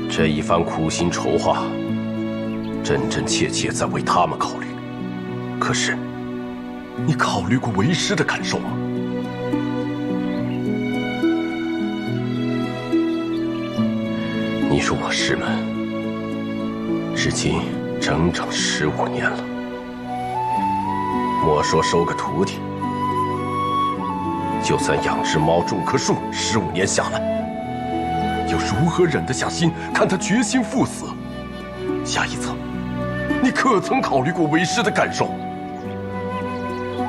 这一番苦心筹划，真真切切在为他们考虑。可是，你考虑过为师的感受吗？你说我师们，至今整整15年了，莫说收个徒弟，就算养只猫种棵树，15年下来，又如何忍得下心看他决心赴死？下一则，你可曾考虑过为师的感受？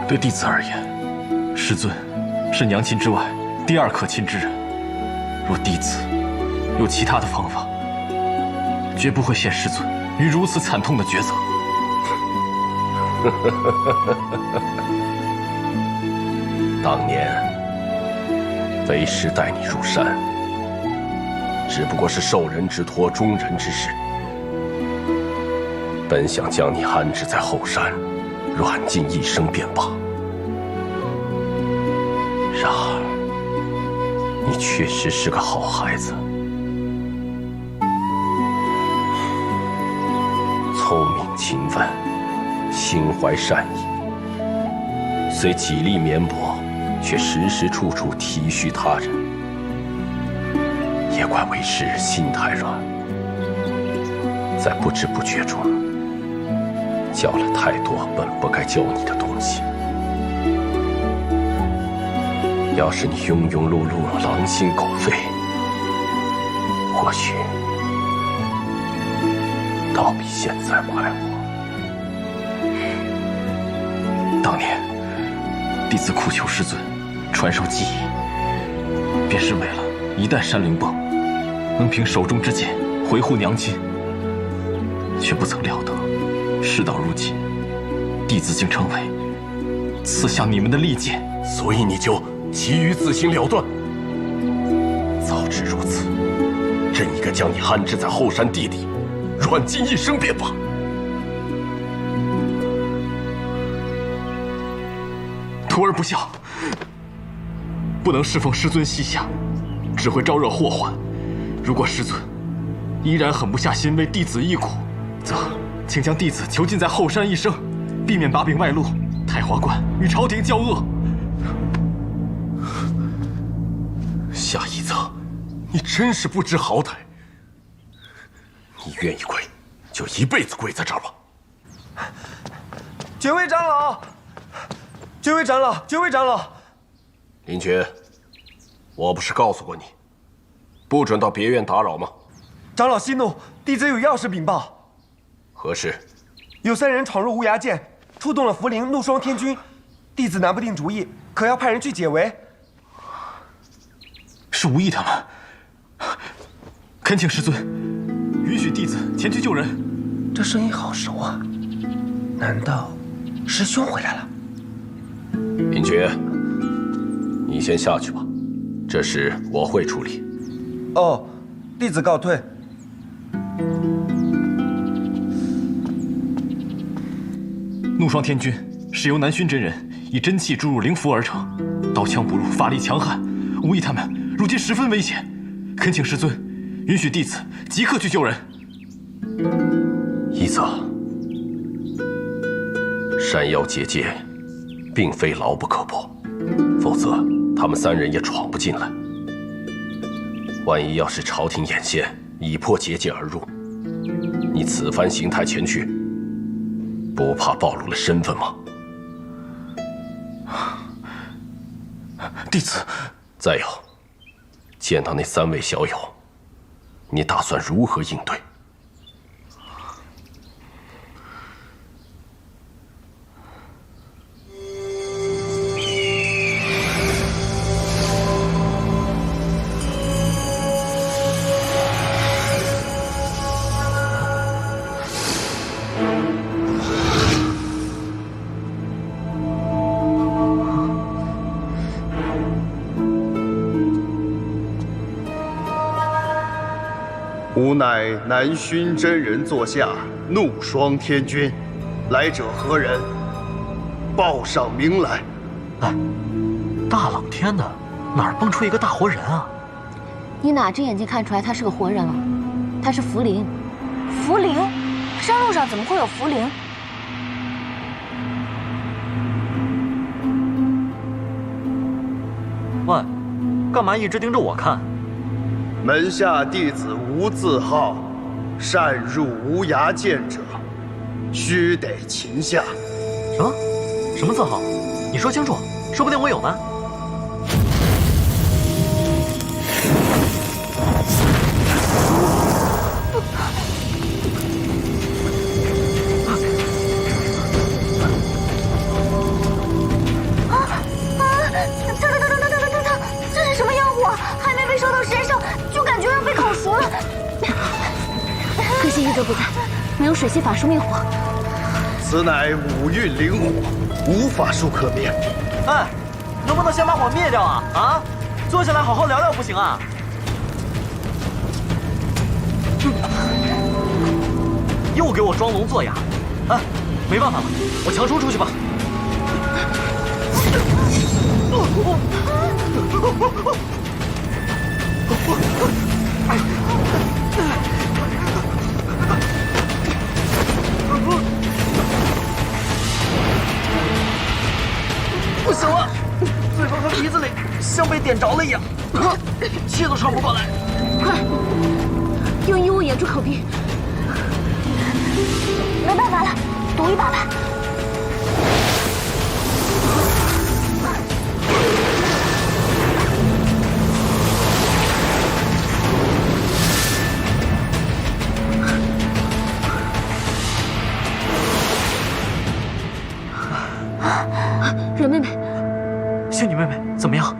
对弟子而言，师尊是娘亲之外第2可亲之人。若弟子有其他的方法，绝不会陷师尊于如此惨痛的抉择。当年为师带你入山，只不过是受人之托，忠人之事。本想将你安置在后山，软禁一生便罢。然而，你确实是个好孩子，聪明勤奋，心怀善意。虽体力绵薄，却时时处处体恤他人。也怪为师心太软，在不知不觉中教了太多本不该教你的东西。要是你庸庸碌碌、狼心狗肺，或许倒比现在快活。当年弟子苦求师尊传授技艺，便是为了一旦山灵崩能凭手中之剑维护娘亲，却不曾料得事到如今，弟子竟成为刺向你们的利剑。所以你就急于自行了断。早知如此，真应该将你安置在后山地里，软禁一生便罢。徒儿不孝，不能侍奉师尊膝下，只会招惹祸患。如果师尊依然狠不下心为弟子忆苦，则请将弟子囚禁在后山一生，避免把柄外露，太华观与朝廷交恶。夏一泽，你真是不知好歹！你愿意跪，就一辈子跪在这儿吧。几位长老，几位长老，几位长老！林觉，我不是告诉过你，不准到别院打扰吗？长老息怒，弟子有要事禀报。何事？有3人闯入无涯剑，出动了茯苓、怒霜天君，弟子拿不定主意，可要派人去解围。是无意他们，恳请师尊允许弟子前去救人。这声音好熟啊，难道师兄回来了？林觉，你先下去吧，这事我会处理。哦，弟子告退。怒霜天君是由南薰真人以真气注入灵符而成，刀枪不入，法力强悍，无疑他们如今十分危险，恳请师尊允许弟子即刻去救人。一泽，山妖结界并非牢不可破，否则他们3人也闯不进来。万一要是朝廷眼线已破结界而入，你此番形态前去，不怕暴露了身份吗？弟子。再有，见到那3位小友，你打算如何应对？吾乃南薰真人座下怒霜天君，来者何人？报上名来。哎，大冷天的，哪儿蹦出一个大活人啊？你哪只眼睛看出来他是个活人了？他是茯苓。茯苓？山路上怎么会有茯苓？喂，干嘛一直盯着我看？门下弟子无字号，擅入无涯剑者，须得擒下。什么？什么字号？你说清楚，说不定我有呢。这是什么妖火？还没被烧到身上，就感觉要被烤熟了。可惜一泽不在，没有水系法术灭火。此乃五蕴灵火，无法术可灭。哎，能不能先把火灭掉啊？啊，坐下来好好聊聊不行啊？又给我装聋作哑！哎，没办法了，我强冲出去吧。不行了，嘴巴和鼻子里像被点着了一样，气都喘不过来。快，用衣物掩住口鼻。没办法了，赌一把吧。忍妹妹，仙女妹妹怎么样？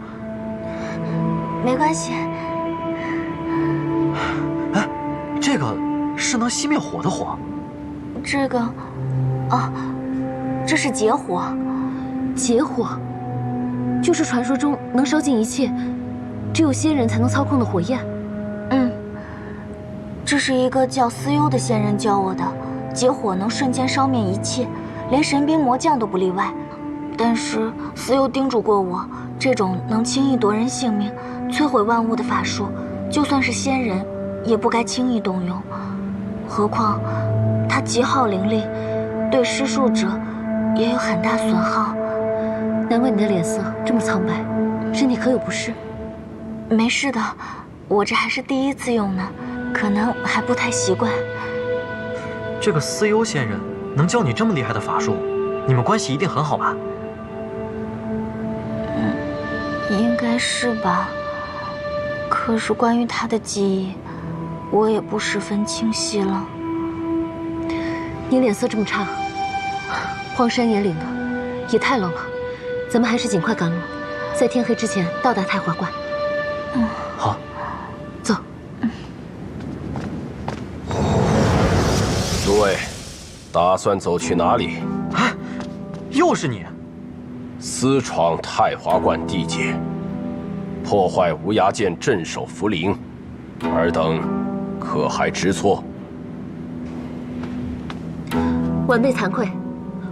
没关系。哎，这个是能熄灭火的火。这个，啊，这是劫火。劫火，就是传说中能烧尽一切，只有仙人才能操控的火焰。嗯，这是一个叫思幽的仙人教我的，劫火能瞬间烧灭一切，连神兵魔将都不例外。但是思幽叮嘱过我，这种能轻易夺人性命、摧毁万物的法术，就算是仙人也不该轻易动用。何况他极好灵力，对施术者也有很大损耗。难怪你的脸色这么苍白，身体可有不适？没事的，我这还是第一次用呢，可能还不太习惯。这个思幽仙人能教你这么厉害的法术，你们关系一定很好吧？应该是吧。可是关于他的记忆，我也不十分清晰了。你脸色这么差，荒山野岭的，也太冷了。咱们还是尽快赶路，在天黑之前到达太华观。好，走。诸位，打算走去哪里？啊，又是你！私闯太华观地界，破坏无涯剑镇守福陵，尔等可还知错？晚辈惭愧，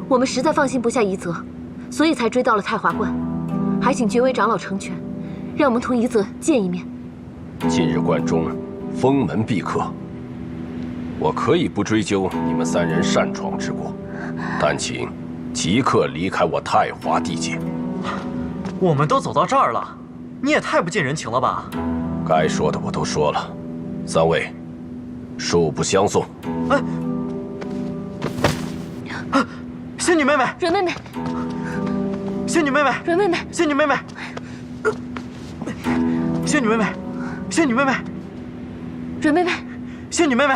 我们实在放心不下夷则，所以才追到了太华观，还请绝微长老成全，让我们同夷则见一面。近日观中封门闭客，我可以不追究你们三人擅闯之过，但请即刻离开我太华地界。我们都走到这儿了，你也太不近人情了吧？该说的我都说了，三位，恕不相送。哎，仙女妹妹，阮妹妹，仙女妹妹，阮妹妹，仙女妹妹，仙女妹妹，仙女妹妹，阮妹妹，仙女妹妹。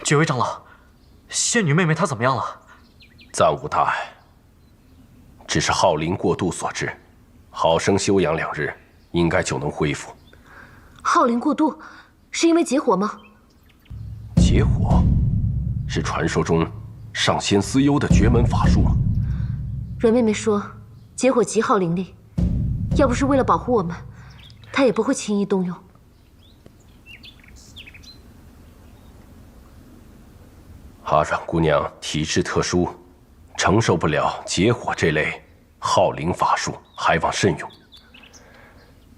绝微长老，仙女妹妹她怎么样了？暂无大碍，只是耗灵过度所致，好生休养2日，应该就能恢复。耗灵过度，是因为结火吗？结火，是传说中上仙思幽的绝门法术吗？阮妹妹说，结火极耗灵力，要不是为了保护我们，她也不会轻易动用。阿阮姑娘体质特殊，承受不了结火这类耗灵法术，还望慎用。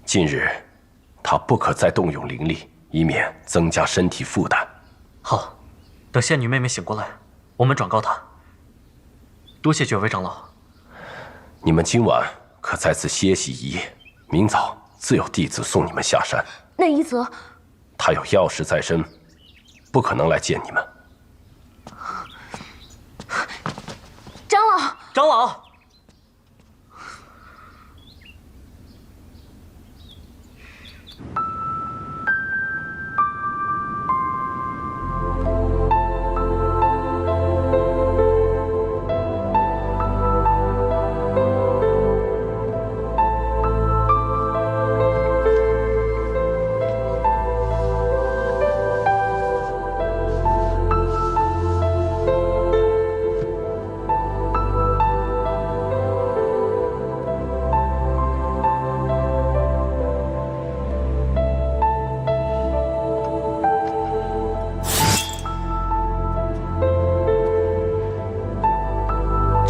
近日，她不可再动用灵力，以免增加身体负担。好，等仙女妹妹醒过来，我们转告她。多谢绝微长老。你们今晚可在此歇息一夜，明早自有弟子送你们下山。那夷则，他有要事在身，不可能来见你们。长老，长老，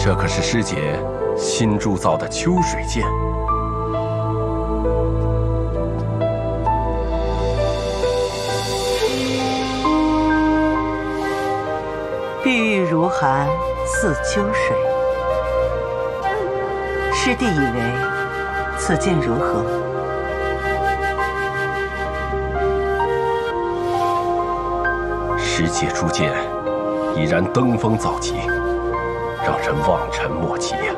这可是师姐新铸造的秋水剑。碧玉如寒似秋水，师弟以为此剑如何？师姐铸剑已然登峰造极，让人望尘莫及呀。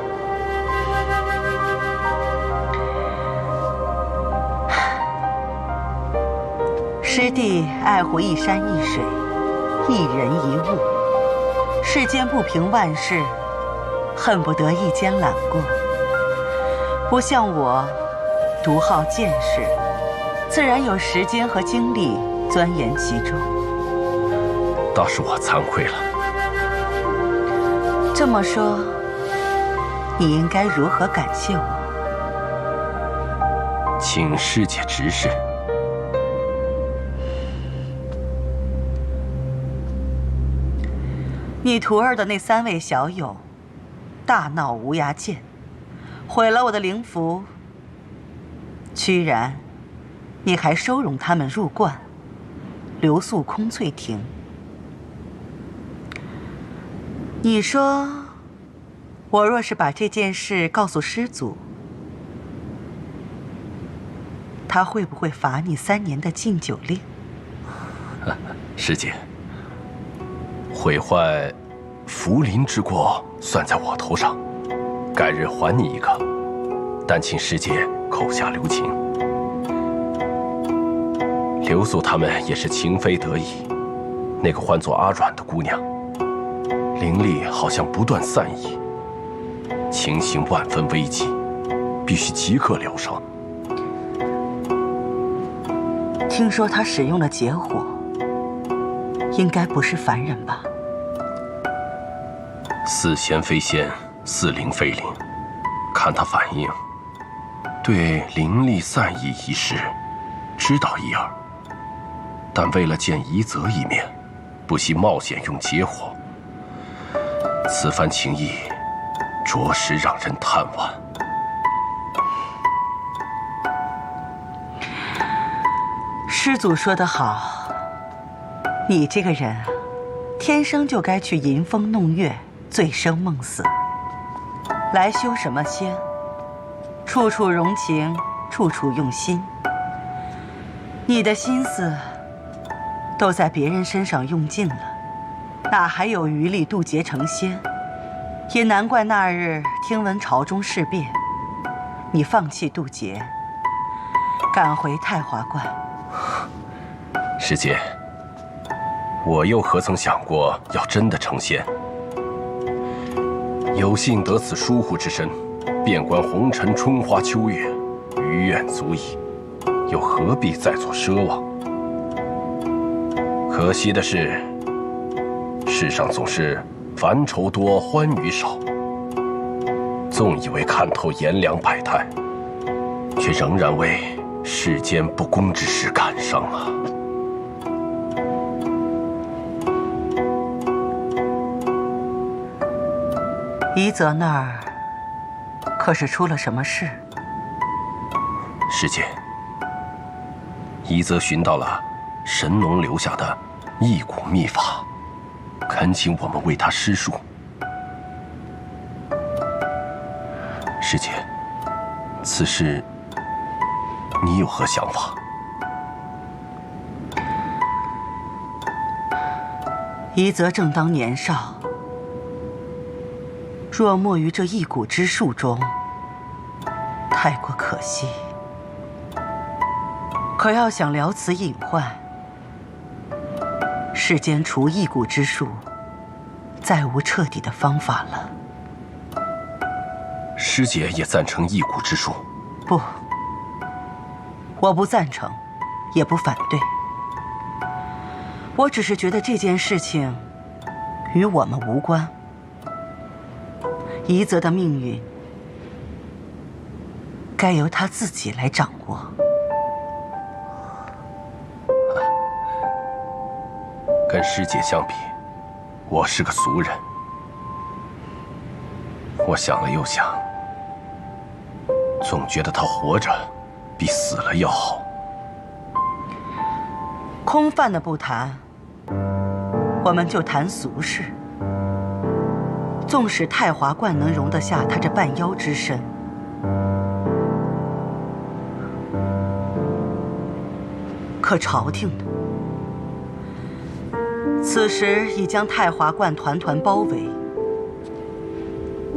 师弟爱护一山一水，一人一物，世间不平万事，恨不得一肩揽过。不像我，独好见识，自然有时间和精力钻研其中。倒是我惭愧了。这么说，你应该如何感谢我？请师姐指示。你徒儿的那3位小友，大闹无涯涧，毁了我的灵符。居然，你还收容他们入观，留宿空翠亭。你说，我若是把这件事告诉师祖，他会不会罚你3年的禁酒令？师姐，毁坏福林之过算在我头上，改日还你一个，但请师姐口下留情。留宿他们也是情非得已。那个唤作阿软的姑娘，灵力好像不断散逸，情形万分危急，必须即刻疗伤。听说他使用了劫火，应该不是凡人吧？似仙非仙，似灵非灵，看他反应，对灵力散逸一事知道一二，但为了见夷则一面，不惜冒险用劫火。此番情谊，着实让人叹惋。师祖说得好，你这个人啊，天生就该去吟风弄月，醉生梦死。来修什么仙？处处容情，处处用心。你的心思都在别人身上用尽了，哪还有余力渡劫成仙？也难怪那日听闻朝中事变，你放弃渡劫，赶回太华观。师姐，我又何曾想过要真的成仙？有幸得此疏忽之身，遍观红尘春花秋月，余愿足矣，又何必再做奢望？可惜的是，世上总是烦愁多，欢愉少。纵以为看透炎凉百态，却仍然为世间不公之事感伤啊！夷则那儿可是出了什么事？师姐，夷则寻到了神农留下的一股秘法，恳请我们为他施术。师姐，此事你有何想法？夷则正当年少，若没于这一股之术中，太过可惜。可要想了此隐患，世间除一股之术，再无彻底的方法了。师姐也赞成一股之术？不，我不赞成，也不反对。我只是觉得这件事情与我们无关。夷则的命运该由他自己来掌握。跟师姐相比，我是个俗人。我想了又想，总觉得他活着比死了要好。空泛的不谈，我们就谈俗事。纵使太华观能容得下他这半妖之身，可朝廷呢？此时已将太华观团团包围，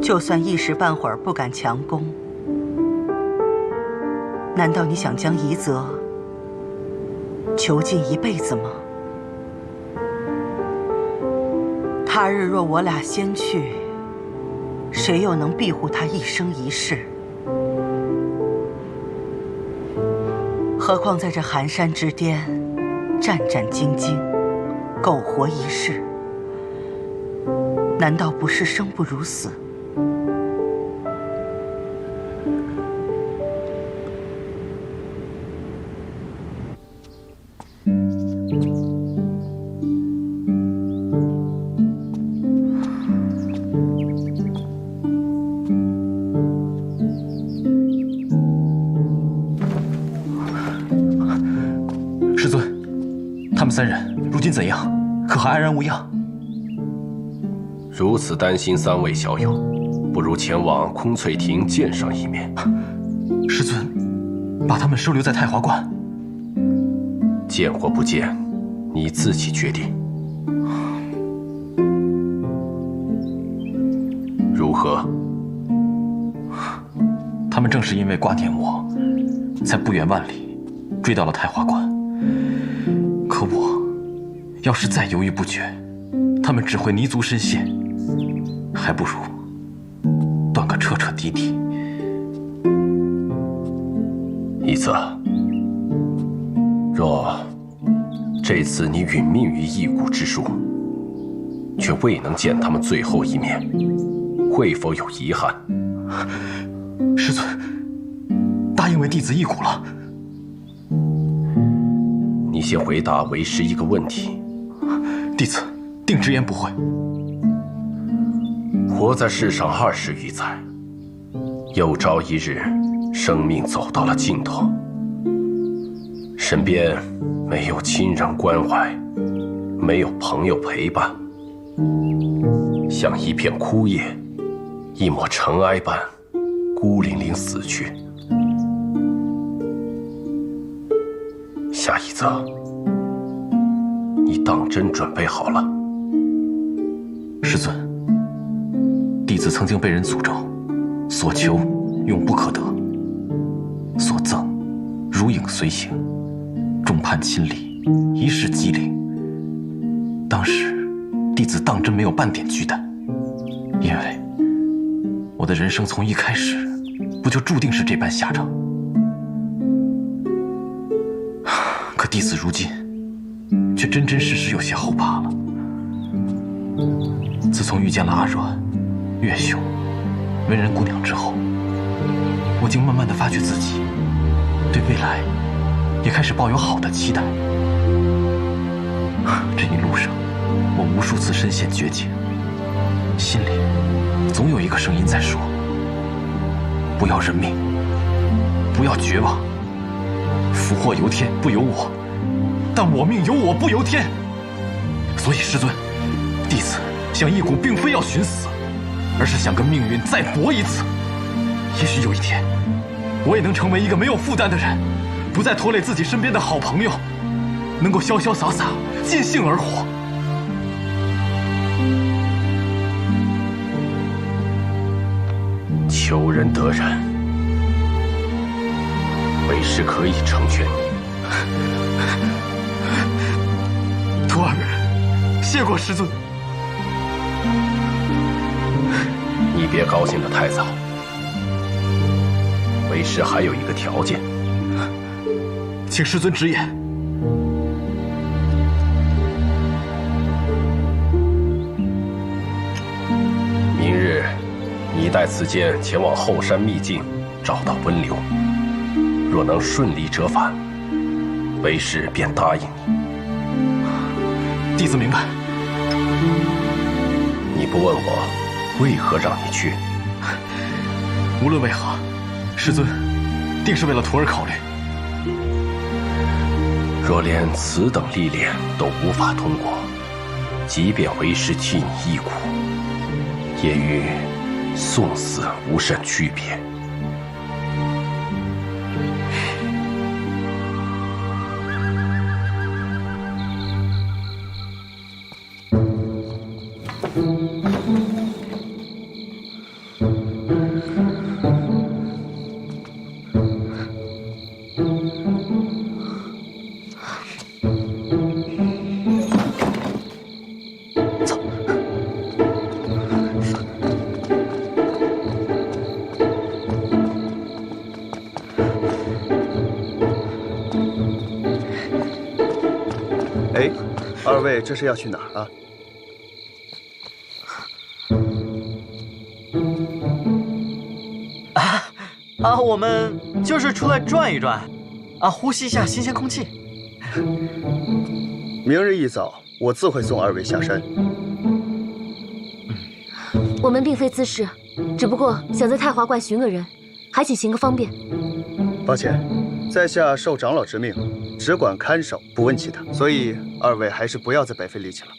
就算一时半会儿不敢强攻，难道你想将夷则囚禁一辈子吗？他日若我俩先去，谁又能庇护他一生一世？何况在这寒山之巅，战战兢兢，苟活一世，难道不是生不如死？师尊，他们3人如今怎样？可还安然无恙？如此担心3位小友，不如前往空翠亭见上一面。师尊，把他们收留在太华观，见或不见，你自己决定。如何？他们正是因为挂念我，才不远万里追到了太华观。可我要是再犹豫不决，他们只会泥足深陷，还不如断个彻彻底底。一则，若这次你殒命于异谷之术，却未能见他们最后一面，会否有遗憾？师尊，答应为弟子一骨了。你先回答为师一个问题。弟子定直言不讳。活在世上20余载，有朝一日，生命走到了尽头，身边没有亲人关怀，没有朋友陪伴，像一片枯叶，一抹尘埃般孤零零死去。下一则，你当真准备好了？师尊，弟子曾经被人诅咒，所求永不可得，所赠如影随形，众叛亲离，一世机灵。当时弟子当真没有半点惧惮，因为我的人生从一开始不就注定是这般下场。可弟子如今却真真实实有些后怕了。自从遇见了阿软、月兄、文人姑娘之后，我竟慢慢地发觉自己对未来也开始抱有好的期待。这一路上，我无数次身陷绝境，心里总有一个声音在说：不要认命，不要绝望，福祸由天不由我，但我命由我不由天。所以师尊，弟子想一骨并非要寻死，而是想跟命运再搏一次。也许有一天，我也能成为一个没有负担的人，不再拖累自己身边的好朋友，能够潇潇洒洒尽兴而活。求人得人，为师可以成全你。徒儿谢过师尊。你别高兴得太早，为师还有一个条件，请师尊直言。明日你带此剑前往后山秘境，找到温流。若能顺利折返，为师便答应你。弟子明白。你不问我，为何让你去？无论为何，师尊定是为了徒儿考虑。若连此等历练都无法通过，即便为师替你一骨，也与送死无甚区别。哎，二位这是要去哪儿啊？啊，我们就是出来转一转，啊，呼吸一下新鲜空气。明日一早，我自会送二位下山。我们并非滋事，只不过想在太华观寻个人，还请行个方便。抱歉，在下受长老之命，只管看守，不问其他，所以二位还是不要再白费力气了。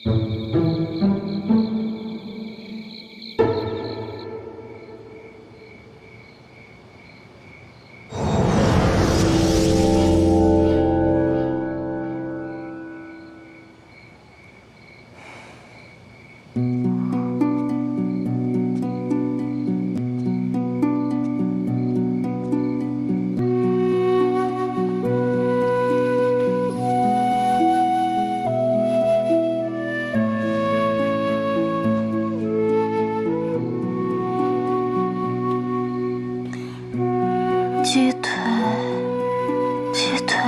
鸡腿，鸡腿。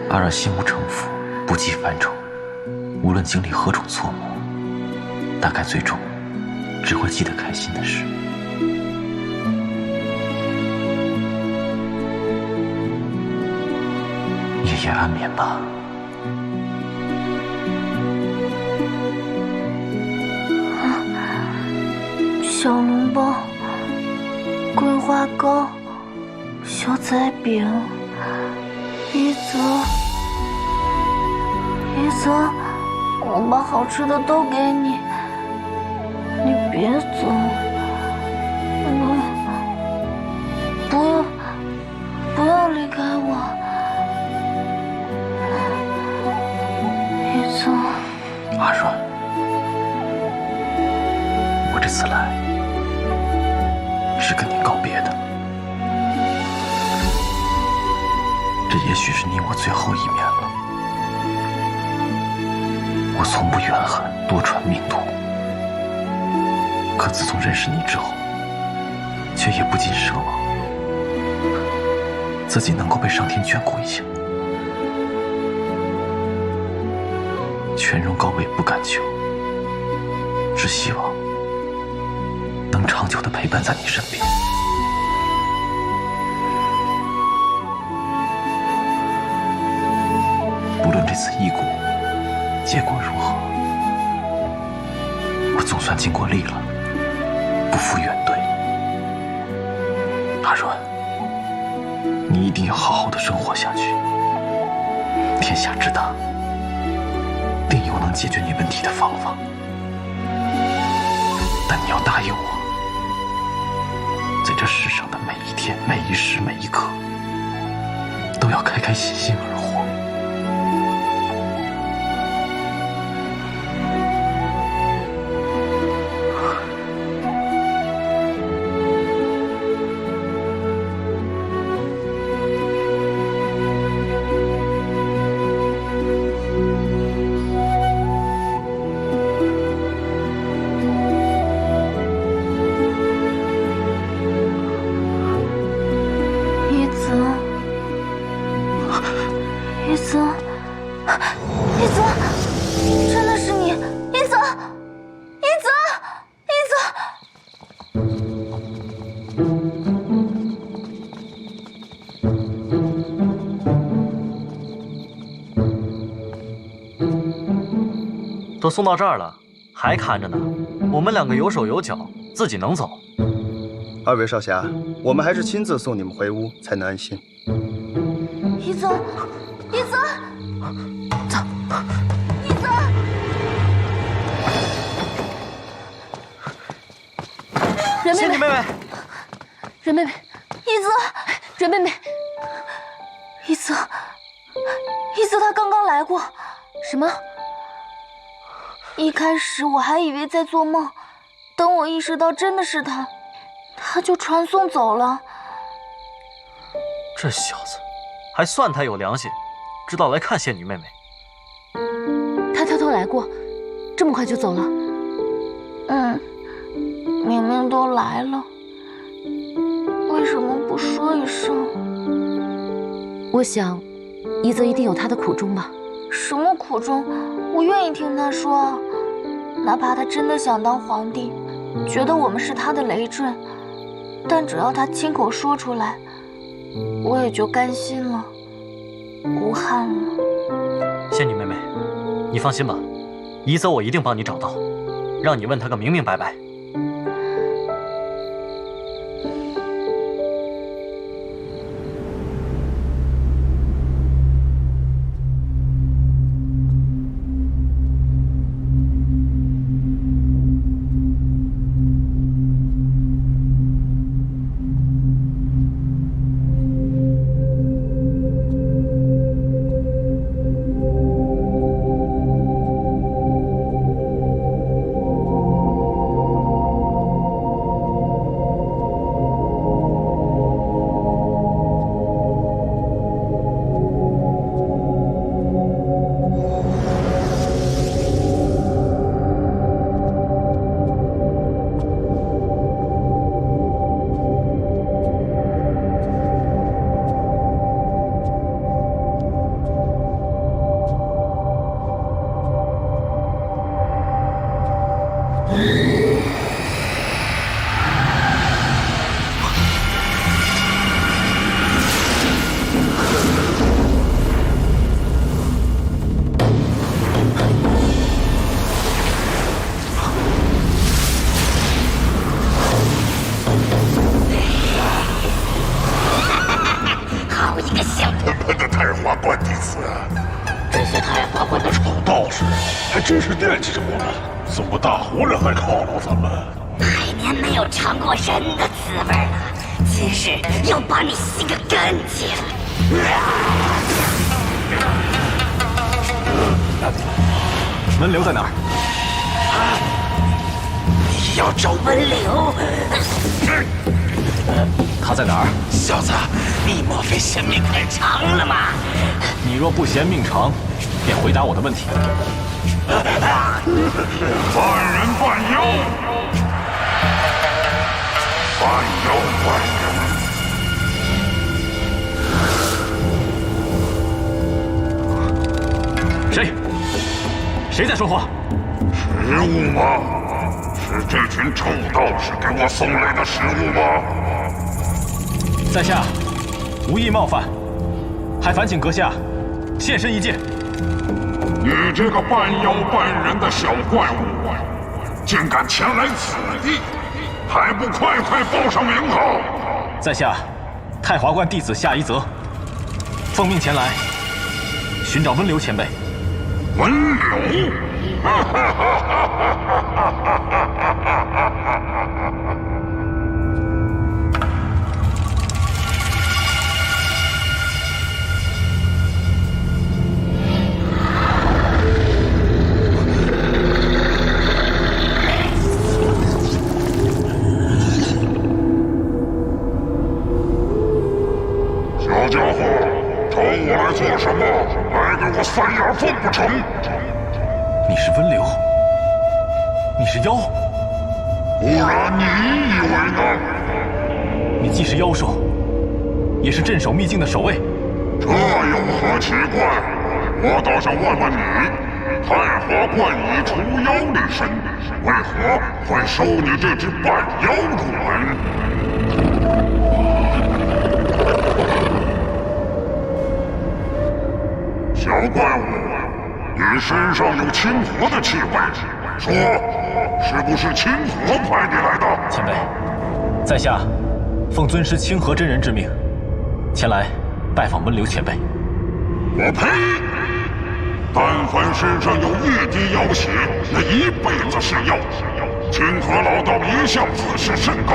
阿让心无城府，不计繁丑，无论经历何种错磨，大概最终只会记得开心的事。夜夜安眠吧。小笼包、桂花糕、小仔饼、一泽，我把好吃的都给你，你别走，不要离开我，一泽。阿软，我这次来是跟你告别的，这也许是你我最后一面了。我从不怨恨多舛命途，可自从认识你之后，却也不禁奢望自己能够被上天眷顾一下。权荣高位不敢求，只希望能长久地陪伴在你身边。不论这次异故结果如何，我总算尽过力了，不负远对。阿软，你一定要好好的生活下去。天下之大，定有能解决你问题的方法。但你要答应我，在这世上的每一天、每一时、每一刻，都要开开心心而活。一泽，真的是你，一泽，都送到这儿了，还看着呢。我们两个有手有脚，自己能走。二位少侠，我们还是亲自送你们回屋才能安心。一泽，走，一泽。任妹妹，仙女妹妹，任妹妹，一泽，任妹妹，一泽，他刚刚来过。什么？一开始我还以为在做梦，等我意识到真的是他，他就传送走了。这小子还算他有良心，知道来看仙女妹妹。他偷偷来过，这么快就走了？明明都来了，为什么不说一声？我想，一泽一定有他的苦衷吧。什么苦衷？我愿意听他说。哪怕他真的想当皇帝，觉得我们是他的累赘，但只要他亲口说出来，我也就甘心了，无憾了。仙女妹妹，你放心吧，夷则我一定帮你找到，让你问他个明明白白。还真是惦记着我们，送个大活人还犒劳咱们。100年没有尝过人的滋味了，今日要把你洗个干净。温流在哪儿？你要找温流？他在哪儿？小子，你莫非嫌命太长了吗？你若不嫌命长，便回答我的问题。半人半妖，半妖半人。谁？谁在说话？食物吗？是这群臭道士给我送来的食物吗？在下无意冒犯，还烦请阁下现身一见。你这个半妖半人的小怪物，竟敢前来此地，还不快快报上名号！在下太华观弟子夏一泽，奉命前来寻找温流前辈。温流？小家伙，找我来做什么？来给我3眼凤不成？你是温流？你是妖？不然你以为呢？你既是妖兽，也是镇守秘境的守卫。这有何奇怪？我倒想问问你，太华观已除妖立身，为何会收你这只半妖入门？小怪物，你身上有清河的气味，说，是不是清河派你来的？前辈，在下奉尊师清河真人之命，前来拜访温流前辈。我呸！但凡身上有一滴妖血，那一辈子是妖。清河老道一向自视甚高，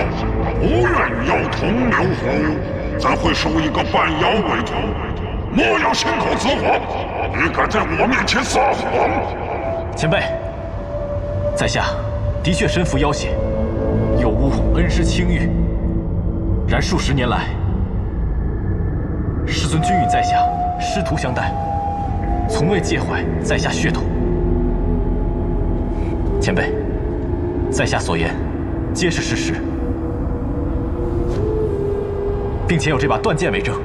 不愿与妖同流合污，怎会收一个半妖为徒？莫要信口雌黄！你敢在我面前撒谎！前辈，在下的确身负妖血，有无恩师清誉。然数10年来，师尊均与在下师徒相待，从未介怀在下血统。前辈，在下所言皆是事实，并且有这把断剑为证。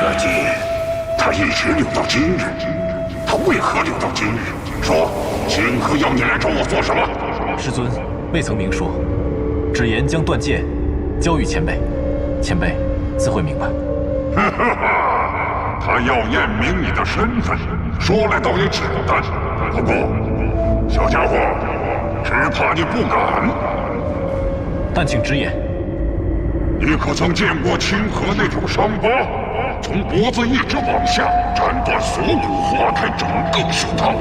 这剑太他一直留到今日，他为何留到今日？说，清河要你来找我做什么？师尊未曾明说，只言将断剑交与前辈，前辈自会明白。哈哈哈！他要验明你的身份，说来倒也简单。不过，小家伙，只怕你不敢。但请直言，你可曾见过清河那条伤疤？从脖子一直往下，斩断锁骨，划开整个手套。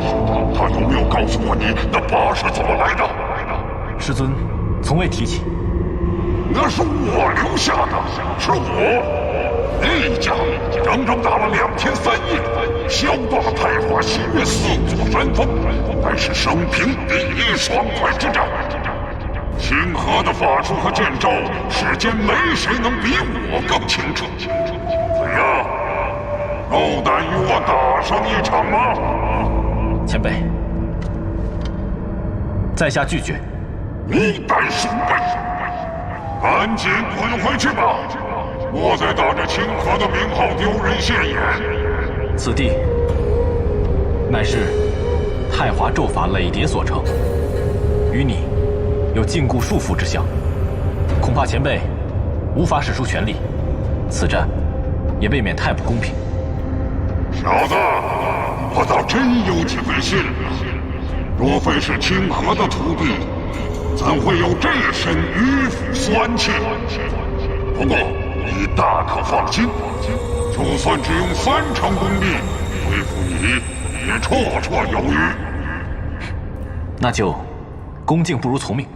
他有没有告诉过你那疤是怎么来的？师尊从未提起。那是我留下的，是我。那一家整整打了2天3夜，削断了太华西岳4座山峰，乃是生平第1爽快之战。清河的法术和剑招，世间没谁能比我更清楚。怎样，够胆与我打上一场吗？前辈，在下拒绝。你胆鼠辈，赶紧滚回去吧！莫再打着清河的名号丢人现眼。此地乃是太华咒法累叠所成，与你有禁锢束缚之象，恐怕前辈无法使出全力，此战也未免太不公平。小子，我倒真有几分信了。若非是清河的徒弟，怎会有这身迂腐酸气？不过你大可放心，就算只用3成功力对付你，也绰绰有余。那就恭敬不如从命。